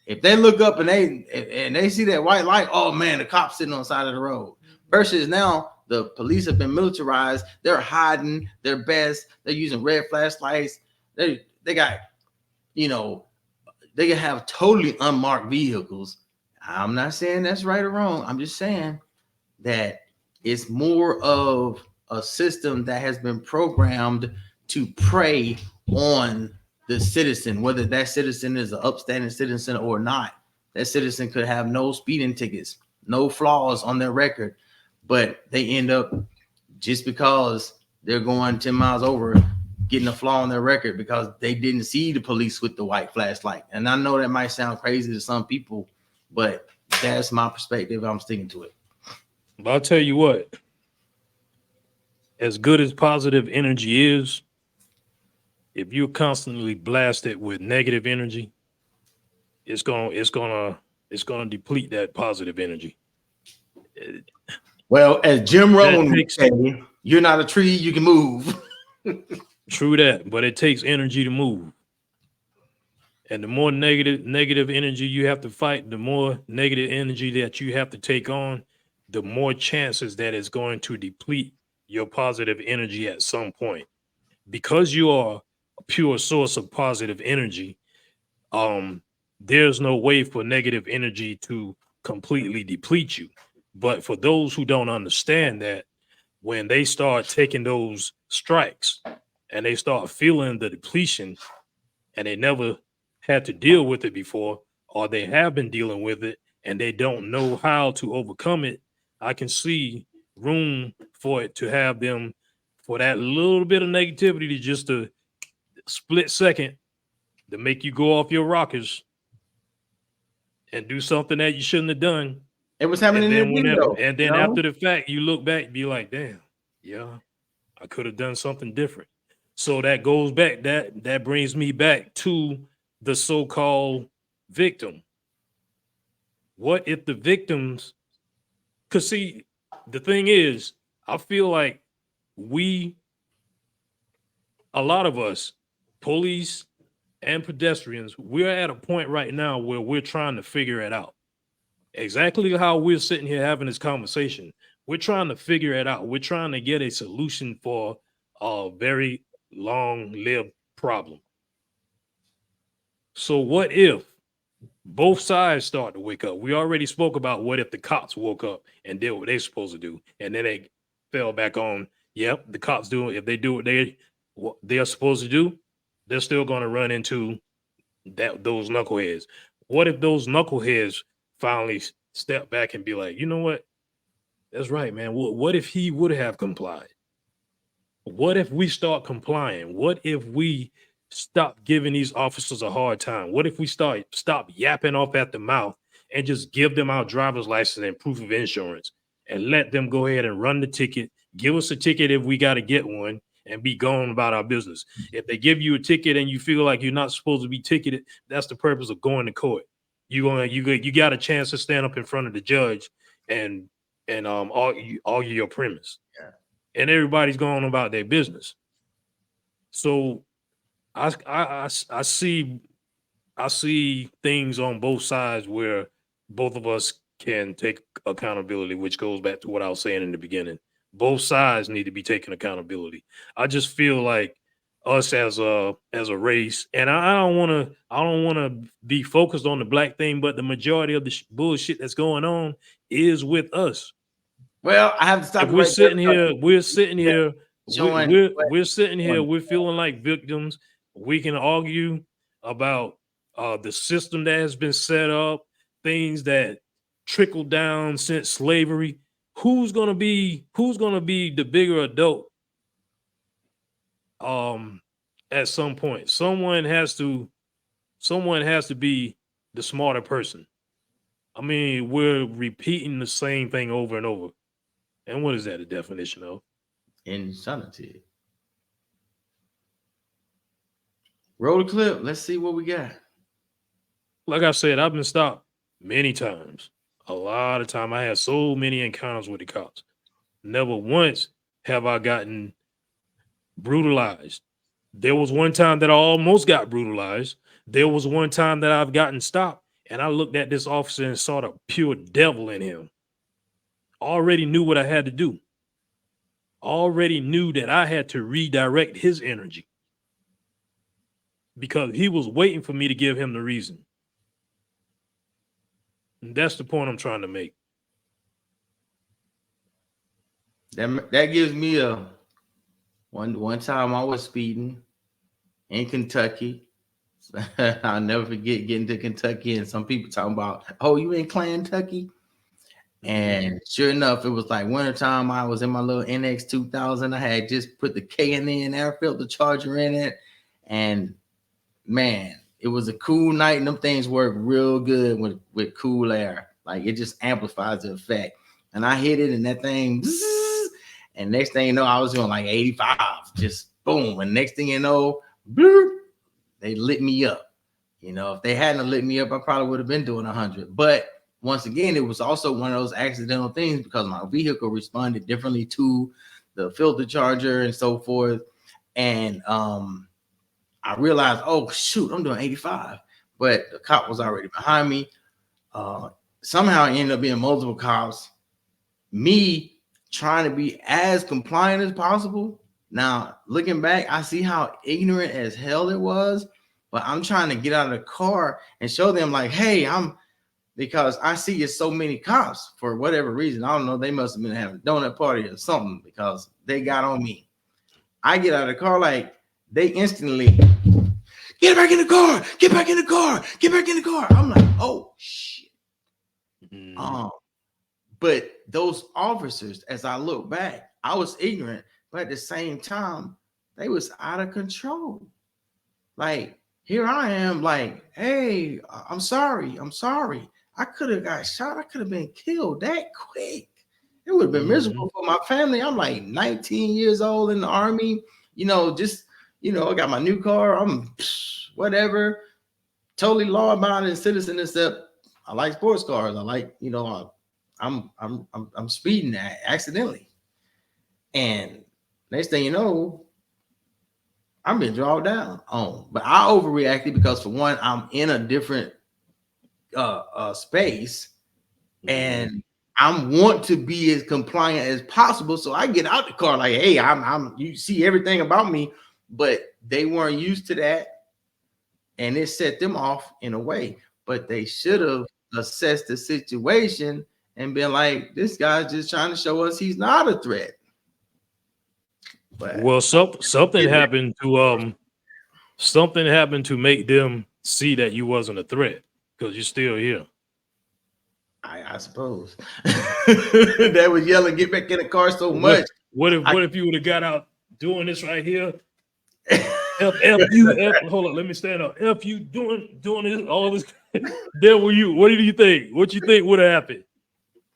S2: If they look up and they see that white light, oh man, the cop's sitting on the side of the road. Versus now, the police have been militarized. They're hiding their best. They're using red flashlights. They got, you know, they can have totally unmarked vehicles. I'm not saying that's right or wrong. I'm just saying that it's more of a system that has been programmed to prey on the citizen, whether that citizen is an upstanding citizen or not. That citizen could have no speeding tickets, no flaws on their record, but they end up, just because they're going 10 miles over, getting a flaw on their record because they didn't see the police with the white flashlight. And I know that might sound crazy to some people, but that's my perspective. I'm sticking to it.
S1: But I'll tell you what, as good as positive energy is, if you're constantly blasted with negative energy, it's gonna deplete that positive energy.
S2: Well, as Jim Rohn would
S1: takes-
S2: say, you're not a tree, you can move.
S1: True that, but it takes energy to move. And the more negative energy you have to fight, the more negative energy that you have to take on, the more chances that it's going to deplete your positive energy at some point. Because you are a pure source of positive energy, there's no way for negative energy to completely deplete you. But for those who don't understand that, when they start taking those strikes and they start feeling the depletion and they never had to deal with it before, or they have been dealing with it and they don't know how to overcome it, I can see room for it to have them, for that little bit of negativity to just a split second to make you go off your rockers and do something that you shouldn't have done.
S2: It was happening in the video.
S1: And then after the fact, you look back and be like, damn, yeah, I could have done something different. So that goes back, that brings me back to the so-called victim. What if the victims, because see, the thing is, I feel like a lot of us, police and pedestrians, we're at a point right now where we're trying to figure it out. Exactly how we're sitting here having this conversation. We're trying to figure it out. We're trying to get a solution for a very long-lived problem. So what if both sides start to wake up? We already spoke about what if the cops woke up and did what they're supposed to do, and then they fell back on, yep, the cops do, if they do what they are supposed to do, they're still going to run into those knuckleheads. What if those knuckleheads finally step back and be like, you know what? That's right, man. What if he would have complied? What if we start complying? What if we stop giving these officers a hard time? What if we stop yapping off at the mouth and just give them our driver's license and proof of insurance and let them go ahead and run the ticket, give us a ticket if we got to get one, and be going about our business. If they give you a ticket and you feel like you're not supposed to be ticketed, that's the purpose of going to court. You got a chance to stand up in front of the judge and argue your premise.
S2: Yeah.
S1: And everybody's going about their business. So I see things on both sides where both of us can take accountability, which goes back to what I was saying in the beginning. Both sides need to be taking accountability. I just feel like us as a race, and I don't want to be focused on the black thing, but the majority of the bullshit that's going on is with us.
S2: Well, I have to stop.
S1: If we're sitting here, we're sitting here,
S2: Showing,
S1: we're feeling like victims. We can argue about the system that has been set up, things that trickled down since slavery. Who's gonna be the bigger adult? At some point, someone has to be the smarter person. I mean, we're repeating the same thing over and over. And what is that a definition of?
S2: Insanity. Roll the clip. Let's see what we got.
S1: Like I said, I've been stopped many times. A lot of time. I had so many encounters with the cops. Never once have I gotten brutalized. There was one time that I almost got brutalized. There was one time that I've gotten stopped, and I looked at this officer and saw the pure devil in him. Already knew what I had to do. Already knew that I had to redirect his energy because he was waiting for me to give him the reason. And that's the point I'm trying to make.
S2: That gives me a one time I was speeding in Kentucky. I'll never forget getting to Kentucky and some people talking about, oh, you in Kentucky? And sure enough, it was like wintertime. I was in my little NX 2000. I had just put the K in there and air filter charger in it. And man, it was a cool night, and them things work real good with cool air. Like it just amplifies the effect. And I hit it, and that thing, and next thing you know, I was doing like 85, just boom. And next thing you know, bloop, they lit me up. You know, if they hadn't lit me up, I probably would have been doing 100. But once again, it was also one of those accidental things because my vehicle responded differently to the filter charger and so forth. And I realized, oh, shoot, I'm doing 85. But the cop was already behind me. Somehow it ended up being multiple cops. Me trying to be as compliant as possible. Now, looking back, I see how ignorant as hell it was. But I'm trying to get out of the car and show them like, hey, because I see it's so many cops for whatever reason. I don't know. They must have been having a donut party or something because they got on me. I get out of the car like they instantly get back in the car, get back in the car, get back in the car. I'm like, oh shit. But those officers, as I look back, I was ignorant, but at the same time, they was out of control. Like here I am, like, hey, I'm sorry. I could have got shot. I could have been killed that quick. It would have been miserable for my family. I'm like 19 years old in the Army. You know, just, you know, I got my new car. I'm whatever. Totally law-abiding citizen, except I like sports cars. I like, you know, I'm speeding accidentally. And next thing you know, I'm being drawn down on. But I overreacted because for one, I'm in a different space, and I want to be as compliant as possible. So I get out the car like, hey, I'm you see everything about me, but they weren't used to that, and it set them off in a way. But they should have assessed the situation and been like, this guy's just trying to show us he's not a threat. But
S1: well, something happened to make them see that you wasn't a threat because you're still here.
S2: I suppose that was yelling, get back in the car so much.
S1: What if you would have got out doing this right here? F you, hold on, let me stand up. F you doing this, all this. There were you. What do you think? What you think would have happened?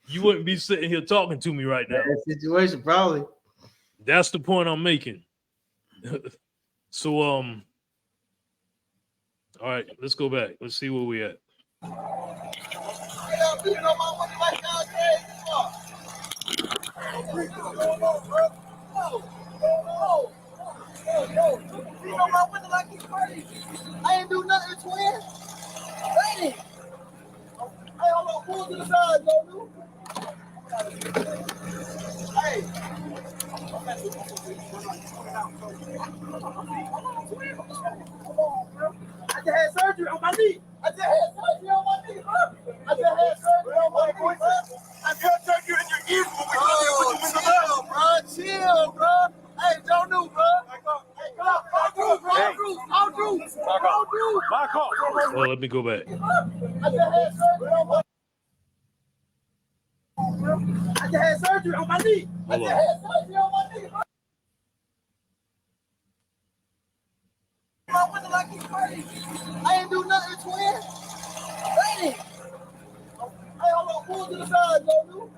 S1: You wouldn't be sitting here talking to me right now.
S2: That situation, probably.
S1: That's the point I'm making. So, all right, let's go back. Let's see where we at.
S3: I ain't do nothing, twin. Hey, hold on, pull to the side, bro. Hey. I just had surgery on my knee. I just had surgery on my knee, bro. I cut surgery in your ears when we come here with the window down. Chill, bro. Hey, don't do, bro. Back off.
S1: Oh, let me go back.
S3: I just had surgery on my knee.
S1: Hold on.
S3: I ain't do nothing, twin. Hey, hold on, pull to the side, bro.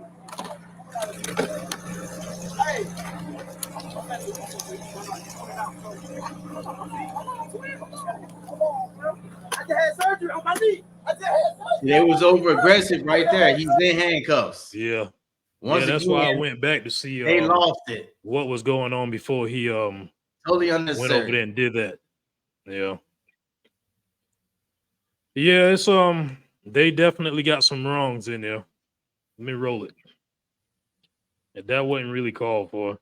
S3: Hey. I just had surgery on my knee.
S2: They was over aggressive right there. He's in handcuffs.
S1: Yeah. That's why I went back to see
S2: they lost it.
S1: what was going on before he
S2: Totally
S1: went over
S2: unnecessary.
S1: there and did that. Yeah. Yeah, it's they definitely got some wrongs in there. Let me roll it. And that wasn't really called for.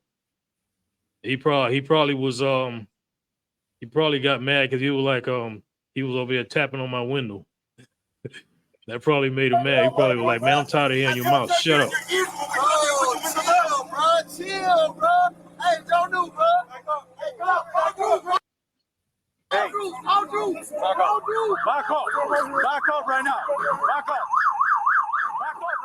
S1: He probably was he probably got mad because he was like he was over there tapping on my window. That probably made him mad. He probably was like, man, I'm tired of hearing your mouth. Shut up.
S3: Chill, bro. Chill, bro. Hey, don't do, bro. Hey, come on, bro. Hey, back up right now. Back up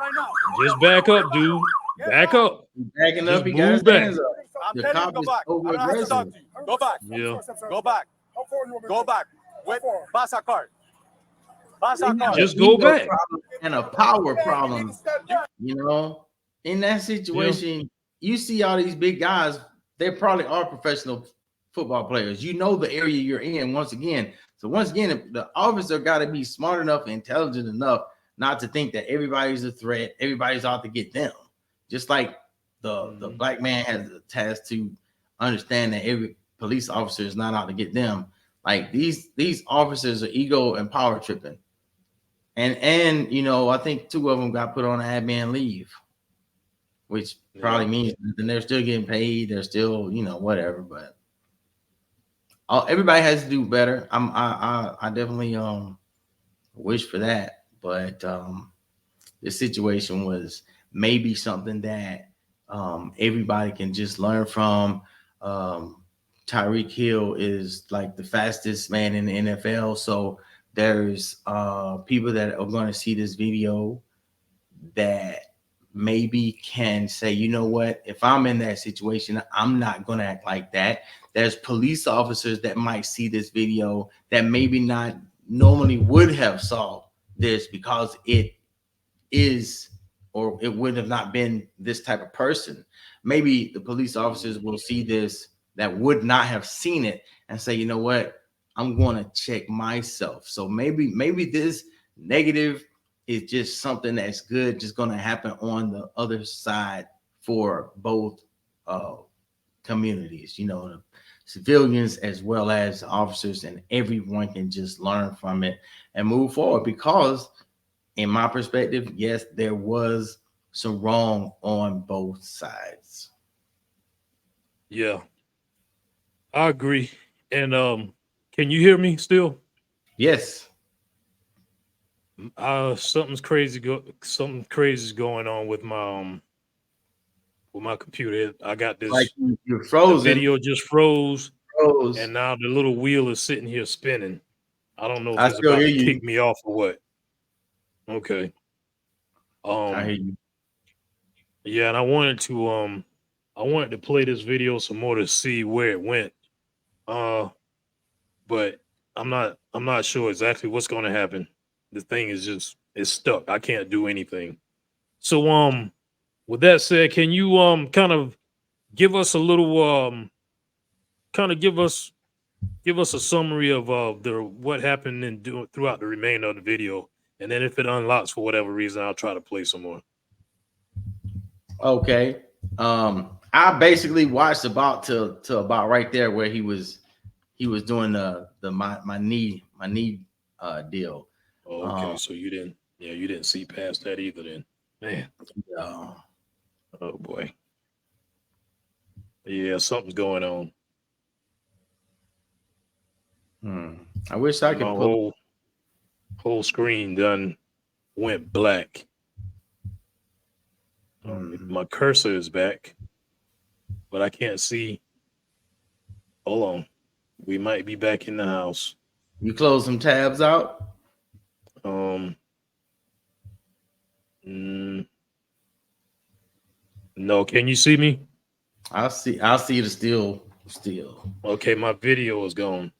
S3: right now.
S1: Just back up, dude. Back up.
S2: Backing
S1: Just
S2: up, he got his
S1: move back.
S2: hands up.
S3: I'm
S2: The
S3: telling you,
S2: cop
S3: go
S2: is
S3: back. I don't have to talk
S2: over-aggressive.
S3: to you. Go back.
S1: Yeah.
S3: Go back. Go back. Wait, pass a card. Pass a
S2: They have
S3: card.
S2: an
S1: Just go
S2: ego
S1: back.
S2: problem and a power problem. You know, in that situation, you see all these big guys, they probably are professional football players. You know the area you're in once again. So once again, the officer got to be smart enough and intelligent enough not to think that everybody's a threat, everybody's out to get them. Just like the black man has a task to understand that every police officer is not out to get them. Like these officers are ego and power tripping. And you know, I think 2 of them got put on admin leave, which probably means that they're still getting paid. They're still, you know, whatever. But everybody has to do better. I definitely wish for that. But this situation was maybe something that everybody can just learn from. Tyreek Hill is like the fastest man in the NFL, so there's people that are going to see this video that maybe can say, you know what, if I'm in that situation, I'm not going to act like that. There's police officers that might see this video that maybe not normally would have saw this because it is, or it would have not been this type of person. Maybe the police officers will see this that would not have seen it and say, you know what, I'm going to check myself. So maybe this negative is just something that's good, just going to happen on the other side for both communities, you know, the civilians as well as officers, and everyone can just learn from it and move forward. Because in my perspective, yes, there was some wrong on both sides.
S1: Yeah. I agree. And can you hear me still?
S2: Yes.
S1: Something crazy is going on with my computer. I got this.
S2: Like you're
S1: The
S2: frozen.
S1: video just froze,
S2: Froze.
S1: and now the little wheel is sitting here spinning. I don't know if
S2: I
S1: it's
S2: still
S1: about
S2: hear
S1: to
S2: you.
S1: kick me off or what. Okay.
S2: I hear you.
S1: Yeah, and I wanted to play this video some more to see where it went. But I'm not sure exactly what's going to happen. The thing is just it's stuck. I can't do anything. So with that said, can you kind of give us a little kind of give us a summary of the what happened throughout the remainder of the video, and then if it unlocks for whatever reason, I'll try to play some more.
S2: Okay. I basically watched about to about right there where he was doing the my knee deal.
S1: Oh, okay, so you didn't see past that either then. Man. Oh boy. Yeah, something's going on.
S2: I wish I could
S1: My
S2: pull
S1: whole screen done went black. My cursor is back, but I can't see. Hold on. We might be back in the house.
S2: You close some tabs out.
S1: No, can you see me?
S2: I'll see the still.
S1: Okay, my video is gone.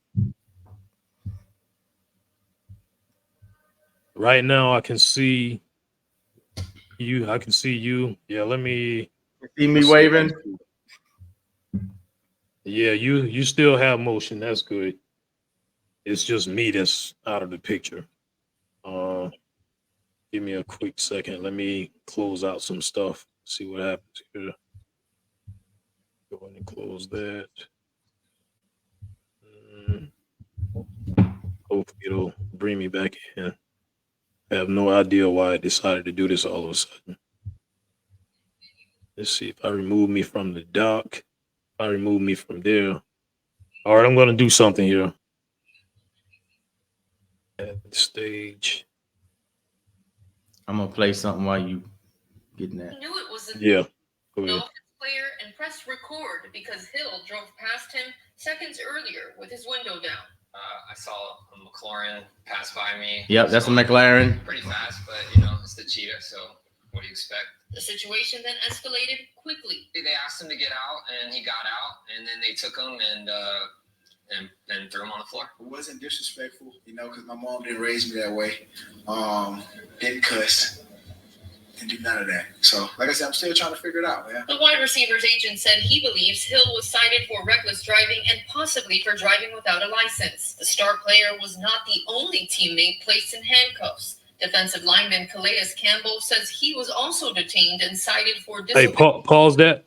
S1: Right now I can see you. I can see you. Yeah, let me
S2: see me waving.
S1: Yeah, you still have motion. That's good. It's just me that's out of the picture. Give me a quick second. Let me close out some stuff. See what happens here. Go ahead and close that. Hopefully it'll bring me back in. I have no idea why I decided to do this all of a sudden. Let's see if I remove me from the dock. If I remove me from there. All right, I'm gonna do something here. At the stage.
S2: I'm gonna play something while you getting that.
S4: Knew it was a
S1: Yeah. Go ahead.
S4: Dolphins player and pressed record because Hill drove past him seconds earlier with his window down.
S5: I saw a McLaren pass by me.
S2: Yep, that's a McLaren.
S5: Pretty fast, but it's the cheetah. So what do you expect?
S4: The situation then escalated quickly.
S5: They asked him to get out, and he got out, and then they took him and threw him on the floor.
S6: It wasn't disrespectful, because my mom didn't raise me that way. Didn't cuss. Didn't do none of that. So, like I said, I'm still trying to figure it out, man.
S4: The wide receivers agent said he believes Hill was cited for reckless driving and possibly for driving without a license. The star player was not the only teammate placed in handcuffs. Defensive lineman Calais Campbell says he was also detained and cited for
S1: Hey, pause that.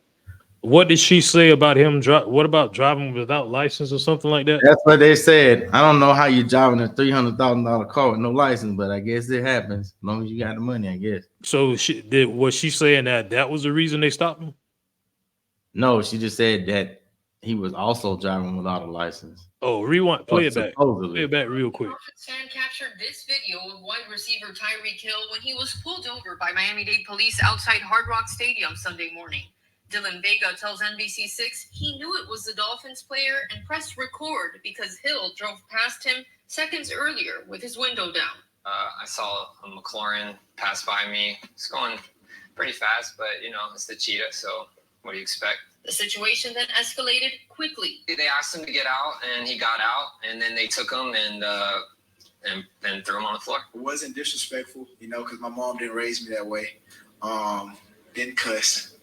S1: What did she say about him? What about driving without license or something like that?
S2: That's what they said. I don't know how you're driving a $300,000 car with no license, but I guess it happens. As long as you got the money, I guess.
S1: So was she saying that was the reason they stopped him?
S2: No, she just said that he was also driving without a license.
S1: Oh, rewind, play it back.
S2: Supposedly.
S1: Play it back real quick.
S4: Dolphins fan captured this video of wide receiver Tyreek Hill when he was pulled over by Miami-Dade police outside Hard Rock Stadium Sunday morning. Dylan Vega tells NBC6 he knew it was the Dolphins player and pressed record because Hill drove past him seconds earlier with his window down.
S5: I saw a McLaren pass by me. It's going pretty fast, but it's the cheetah. So what do you expect?
S4: The situation then escalated quickly.
S5: They asked him to get out, and he got out, and then they took him and threw him on the floor.
S6: It wasn't disrespectful, because my mom didn't raise me that way. Didn't cuss.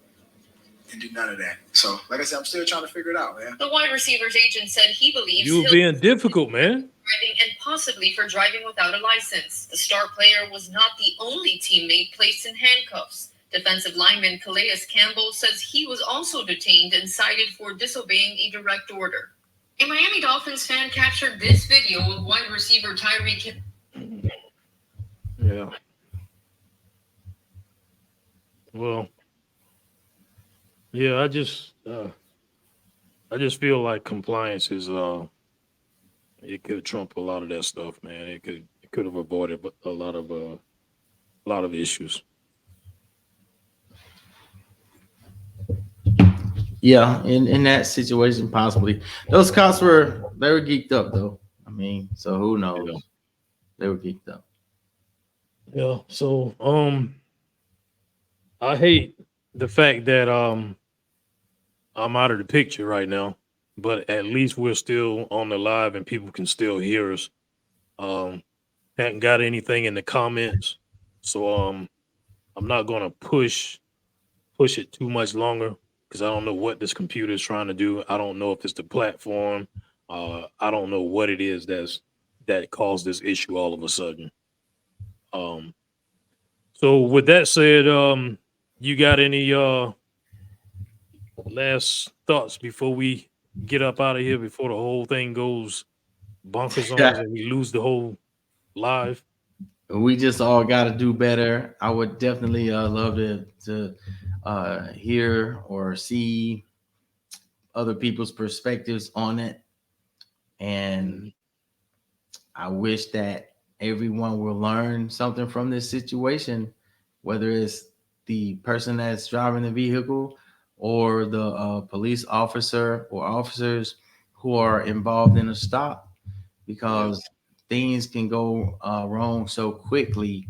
S6: Didn't do none of that. So, like I said, I'm still trying to figure it out, man.
S4: The wide receivers agent said he believes
S1: You
S4: Hill
S1: being difficult, man.
S4: driving and possibly for driving without a license. The star player was not the only teammate placed in handcuffs. Defensive lineman Calais Campbell says he was also detained and cited for disobeying a direct order. A Miami Dolphins fan captured this video of wide receiver Tyreek Hill.
S1: Yeah. Well, yeah, I just feel like compliance is it could trump a lot of that stuff, man. It could have avoided a lot of issues.
S2: Yeah, in that situation, possibly. Those cops they were geeked up though. I mean, so who knows?
S1: Yeah.
S2: They were geeked up.
S1: Yeah. So I hate the fact that I'm out of the picture right now, but at least we're still on the live and people can still hear us. Hadn't got anything in the comments, so I'm not gonna push it too much longer because I don't know what this computer is trying to do. I don't know if it's the platform. I don't know what it is that caused this issue all of a sudden. So with that said, you got any last thoughts before we get up out of here, before the whole thing goes bonkers on us and we lose the whole live?
S2: We just all got to do better. I would definitely love to hear or see other people's perspectives on it. And I wish that everyone will learn something from this situation, whether it's the person that's driving the vehicle or the police officer or officers who are involved in a stop, because things can go wrong so quickly.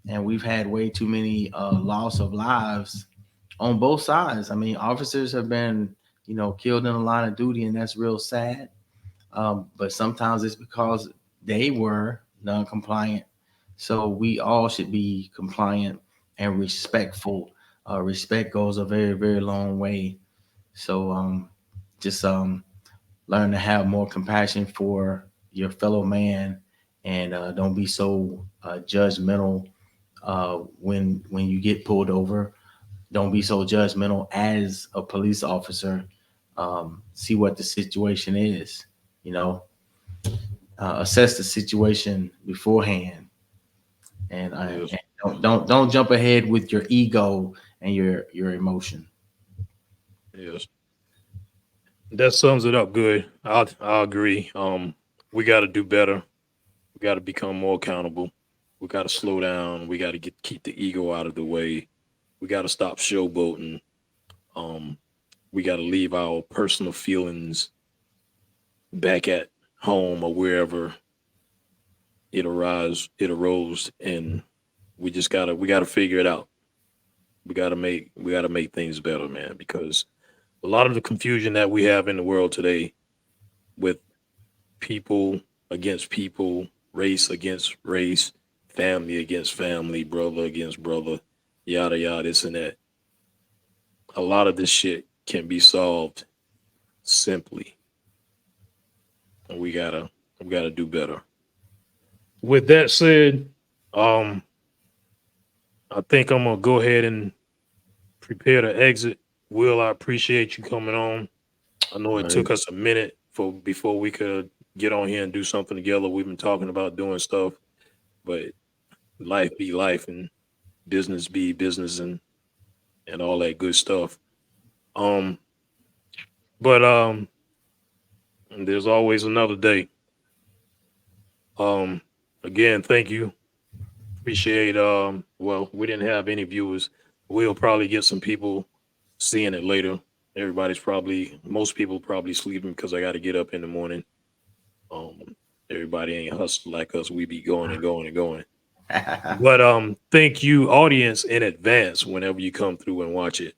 S2: And we've had way too many loss of lives on both sides. I mean, officers have been, killed in the line of duty, and that's real sad. But sometimes it's because they were non-compliant. So we all should be compliant and respectful. Respect goes a very, very long way. So just learn to have more compassion for your fellow man, and don't be so judgmental when you get pulled over. Don't be so judgmental as a police officer. See what the situation is, assess the situation beforehand, and,
S1: Yes.
S2: and don't jump ahead with your ego and your emotion.
S1: Yes. That sums it up good. I agree. We got to do better. We got to become more accountable. We got to slow down. We got to keep the ego out of the way. We got to stop showboating. Um, we got to leave our personal feelings back at home or wherever it arose, and we gotta figure it out. We gotta make things better, man, because a lot of the confusion that we have in the world today with people against people, race against race, family against family, brother against brother, yada yada, this and that. A lot of this shit can be solved simply, and we gotta do better. With that said, um, I think I'm gonna go ahead and prepare to exit. Will, I appreciate you coming on. I know
S2: All
S1: it
S2: right.
S1: took us a minute for before we could get on here and do something together. We've been talking about doing stuff, but life be life and business be business and all that good stuff. Um, but there's always another day. Um, again, thank you. Appreciate well, we didn't have any viewers. We'll probably get some people seeing it later. Most people probably sleeping because I got to get up in the morning. Um, everybody ain't hustle like us. We be going and going and going. But thank you, audience, in advance whenever you come through and watch it.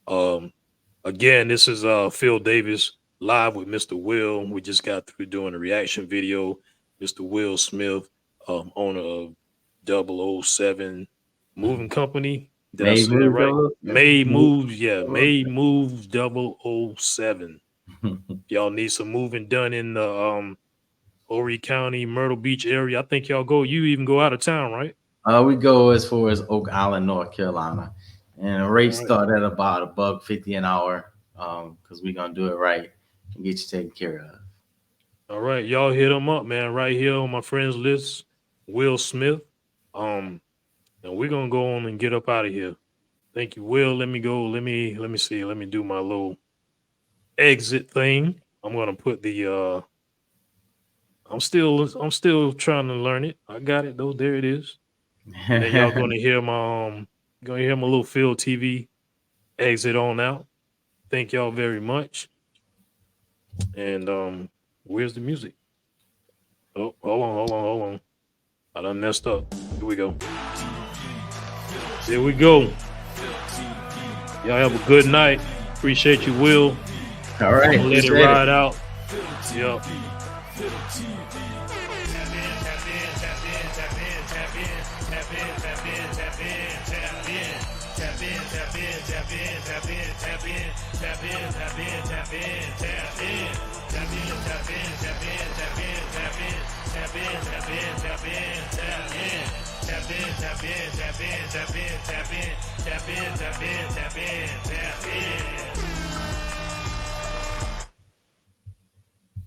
S1: Um, again, this is Phil Davis live with Mr. Will. We just got through doing a reaction video. Mr. Will Smith, owner of 007 Moving Company. Did I
S2: May
S1: say that
S2: move
S1: right?
S2: double.
S1: May Moves, yeah, May Moves 007. Y'all need some moving done in the Horry County, Myrtle Beach area. I think you even go out of town, right?
S2: We go as far as Oak Island, North Carolina, and the rates
S1: All right.
S2: start at about $1.50 an hour. Because we're gonna do it right and get you taken care of.
S1: All right. Y'all hit him up, man. Right here on my friends list, Will Smith. Um, and we're gonna go on and get up out of here. Thank you, Will. Let me go. Let me see. Let me do my little exit thing. I'm gonna put the I'm still trying to learn it. I got it though. There it is. And then y'all gonna hear my little Phil TV exit on out. Thank y'all very much. And where's the music? Oh, hold on. I done messed up. Here we go. Here we go. Y'all have a good night. Appreciate you, Will.
S2: All right,
S1: I'm gonna let it
S2: appreciate
S1: ride out. Yep.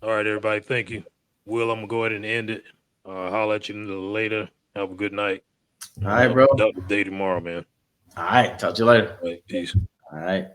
S1: All right, everybody. Thank you. Will, I'm gonna go ahead and end it. Holler at you a little later. Have a good night.
S2: All right,
S1: Have a
S2: bro.
S1: productive day tomorrow, man.
S2: All right, talk to you later.
S1: All right, peace.
S2: All right.